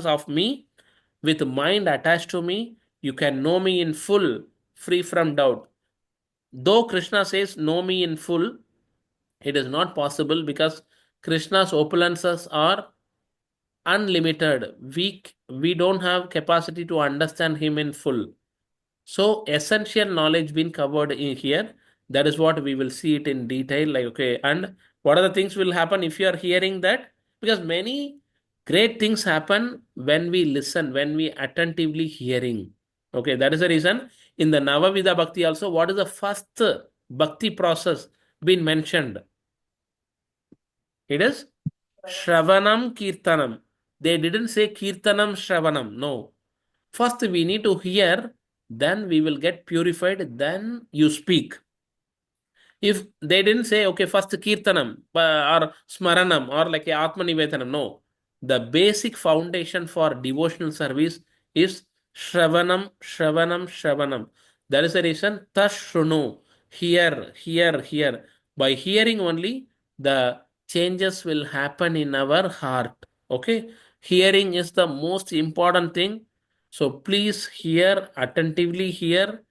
of me, with mind attached to me, you can know me in full, free from doubt. Though Krishna says, know me in full, it is not possible because Krishna's opulences are unlimited. We don't have capacity to understand him in full. So essential knowledge been covered in here. That is what we will see it in detail. Like okay, and what are the things will happen if you are hearing that? Because many great things happen when we listen, when we attentively hearing. Okay, that is the reason in the Navavida Bhakti also. What is the first Bhakti process been mentioned? It is Shravanam Kirtanam. They didn't say Kirtanam Shravanam. No. First we need to hear, then we will get purified, then you speak. If they didn't say, okay, first Kirtanam or Smaranam or like Atmanivedanam, no. The basic foundation for devotional service is Shravanam, Shravanam, Shravanam. That is the reason Tashrunu, hear, hear, hear. By hearing only, the changes will happen in our heart. Okay, hearing is the most important thing. So please hear, attentively hear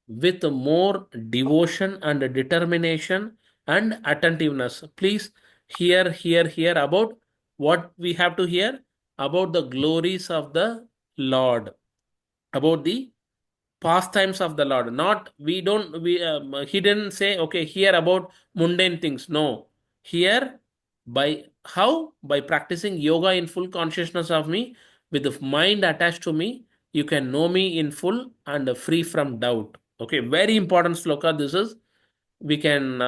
with more devotion and determination and attentiveness. Please hear, hear, hear about what we have to hear about the glories of the Lord, about the pastimes of the Lord. Not we don't we he didn't say okay here about mundane things. No, here by how by practicing yoga in full consciousness of me with the mind attached to me, you can know me in full and free from doubt. Okay, very important sloka. This is we can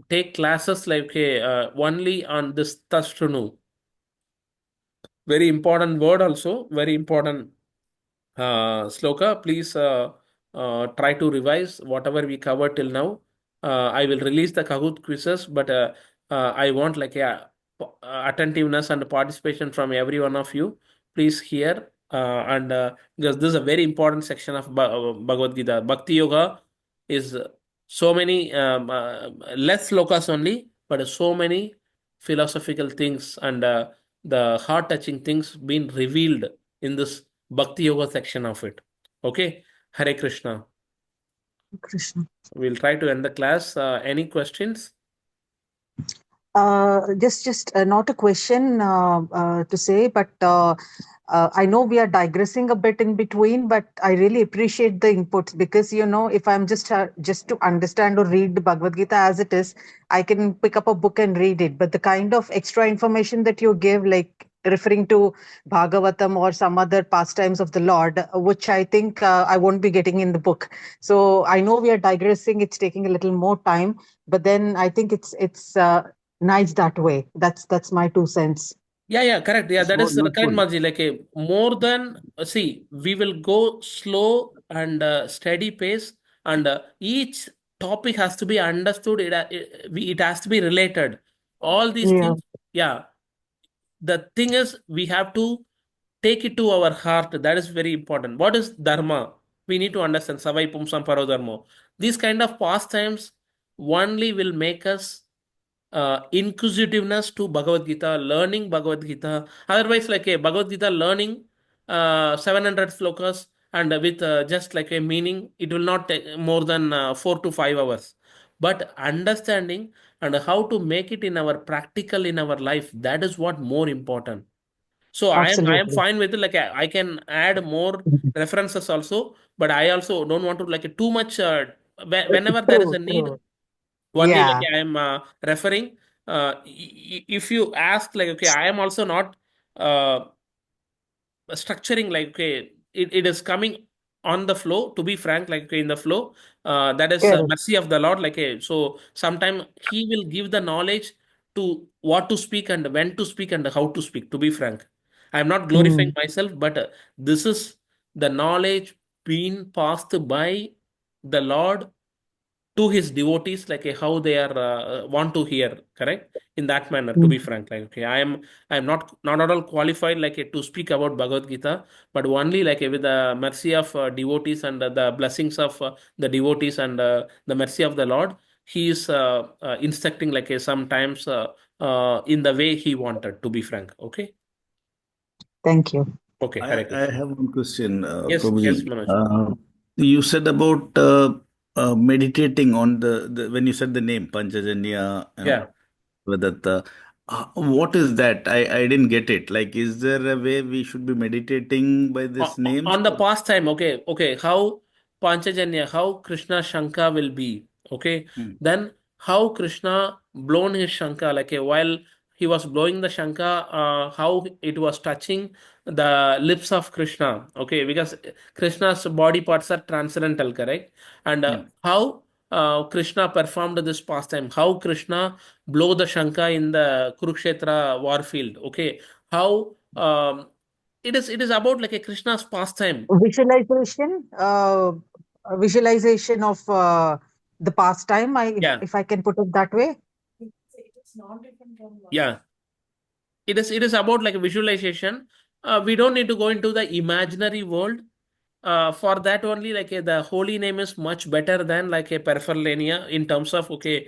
take classes like only on this tashrunu. Very important word also. Very important sloka, please try to revise whatever we covered till now. I will release the Kahoot quizzes, but I want like attentiveness and participation from every one of you. Please hear and because this is a very important section of Bhagavad Gita. Bhakti Yoga is so many less slokas only, but so many philosophical things and the heart touching things being revealed in this Bhakti Yoga section of it. Okay, Hare Krishna. Krishna. We'll try to end the class. Any questions? Just not a question to say, but I know we are digressing a bit in between, but I really appreciate the inputs because if I'm just to understand or read the Bhagavad Gita as it is, I can pick up a book and read it. But the kind of extra information that you give, like referring to Bhagavatam or some other pastimes of the Lord, which I think I won't be getting in the book. So I know we are digressing; it's taking a little more time, but then I think it's nice that way. That's my 2 cents. Yeah, correct. Yeah, that So is correct, useful. Marji. Like a more than see, we will go slow and steady pace, and each topic has to be understood. It has to be related. All these Yeah, things. Yeah, the thing is, we have to take it to our heart. That is very important. What is dharma? We need to understand. Savai pumsam paro dharma. These kind of pastimes only will make us inquisitiveness to Bhagavad Gita, learning Bhagavad Gita. Otherwise, like a Bhagavad Gita learning 700 slokas and with just like a meaning, it will not take more than 4 to 5 hours. But understanding and how to make it in our practical in our life, that is what more important. So I am absolutely. fine with it. Like I can add more references also, but I also don't want to like too much. Whenever there is True, a need, true. only like Yeah, I am referring. If you ask, like, okay, I am also not uh, structuring, like, okay, it is coming on the flow, to be frank, like, okay, in the flow. That is correct. mercy of the Lord. Like, so sometime He will give the knowledge to what to speak and when to speak and how to speak, to be frank. I am not glorifying Mm. myself, but this is the knowledge being passed by the Lord to his devotees, like how they are want to hear, correct, in that manner, to be Mm. frank. Like, okay, I am not at all qualified, like to speak about Bhagavad Gita, but only like with the mercy of devotees and the blessings of the devotees and the mercy of the Lord, he is instructing, like sometimes in the way he wanted, to be frank. Okay. Thank you. Okay, I, Hare I Krishna. have one question, Yes, Prabhuji. Manoj. You said about meditating on when you said the name Panchajanya, Yeah. Vedatta. What is that? I didn't get it. Like, is there a way we should be meditating by this names? On the pastime, okay, how Panchajanya, how Krishna Shanka will be, okay, Hmm. then how Krishna blown his Shanka, like while he was blowing the Shanka, how it was touching the lips of Krishna, okay, because Krishna's body parts are transcendental, correct, and Hmm. how Krishna performed this pastime, how Krishna blow the Shanka in the Kurukshetra war field, okay, how it is about like a Krishna's pastime. Visualization, visualization of the pastime. Yeah, If I can put it that way. It's not different from yeah. It is about like a visualization. We don't need to go into the imaginary world. For that only, like the holy name is much better than like a paraphernalia in terms of, okay,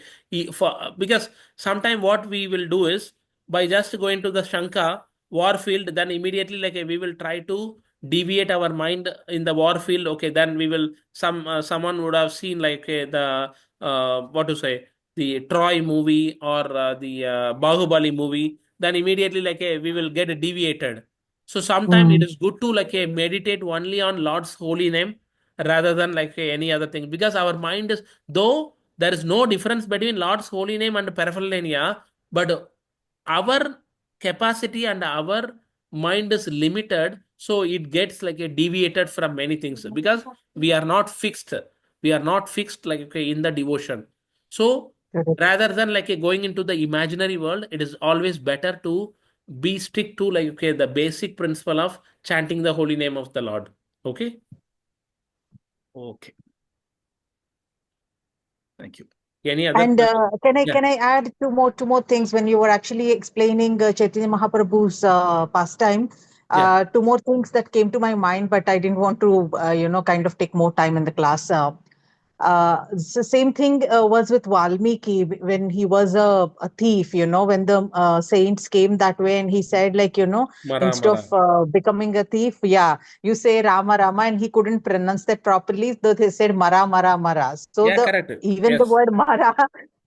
because sometime what we will do is by just going to the Shanka war field, then immediately like we will try to deviate our mind in the war field. Okay, then we will someone would have seen like the what to say, the Troy movie or the Bahubali movie, then immediately like we will get deviated. So sometimes it Mm. is good to like meditate only on Lord's holy name rather than like any other thing, because our mind is, though there is no difference between Lord's holy name and paraphernalia, but our capacity and our mind is limited, so it gets like a deviated from many things because we are not fixed. We are not fixed like okay, in the devotion. So Correct. rather than like going into the imaginary world, it is always better to be stick to like okay, the basic principle of chanting the holy name of the Lord. Okay. Okay. Thank you. Any other And question? Yeah. can I add two more things when you were actually explaining Chaitanya Mahaprabhu's pastime? Yeah. Two more things that came to my mind, but I didn't want to kind of take more time in the class. So same thing was with Valmiki when he was a thief, when the saints came that way and he said, like, Mara instead Mara. of becoming a thief, yeah, you say Rama Rama, and he couldn't pronounce that properly. So they said Mara Mara Mara. So Yeah, correct. even the Yes. word Mara,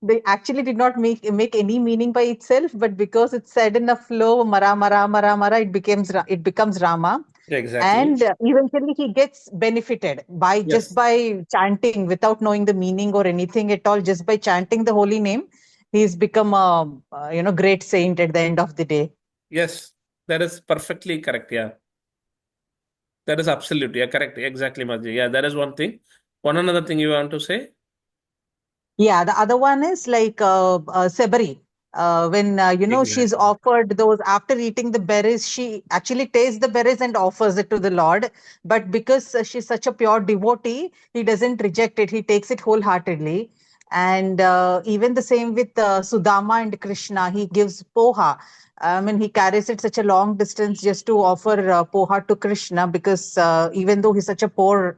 they actually did not make any meaning by itself, but because it's said in a flow, Mara Mara Mara Mara, it becomes Rama. Exactly. And eventually he gets benefited by just Yes. by chanting without knowing the meaning or anything at all. Just by chanting the holy name, he's become a great saint at the end of the day. Yes. That is perfectly correct. Yeah. That is absolutely, yeah, correct. Exactly, Madhji. Yeah, that is one thing. One another thing you want to say? Yeah, the other one is like Sebari. When she's Exactly. offered those after eating the berries, she actually tastes the berries and offers it to the Lord. But because she's such a pure devotee, he doesn't reject it. He takes it wholeheartedly. And even the same with Sudama and Krishna, he gives poha. I mean, he carries it such a long distance just to offer poha to Krishna because even though he's such a poor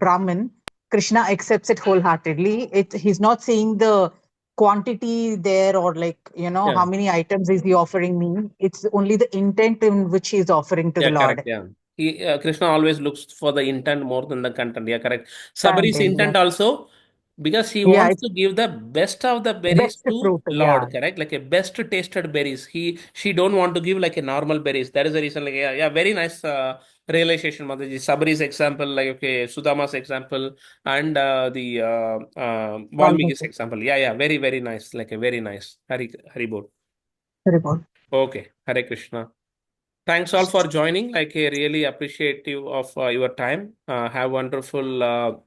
Brahmin, Krishna accepts it wholeheartedly. He's not seeing the quantity there or like, Yeah. how many items is he offering me. It's only the intent in which he's offering to the Yeah, correct. Lord. Yeah. Krishna always looks for the intent more than the content. Yeah, correct. Sabari's Content, yeah. intent also, because he Yeah, wants it's to give the best of the berries best to fruit. Yeah, Lord, correct? Like a best tasted berries. She don't want to give like a normal berries. That is the reason. Like, yeah, very nice realization, Mataji. Sabari's example, like okay, Sudama's example, and the Valmiki's Valmiki. example. Yeah, very, very nice. Like a very nice. Hari Bol. Very good. Okay, Hare Krishna. Thanks all for joining. Like, I really appreciate you of your time. Have wonderful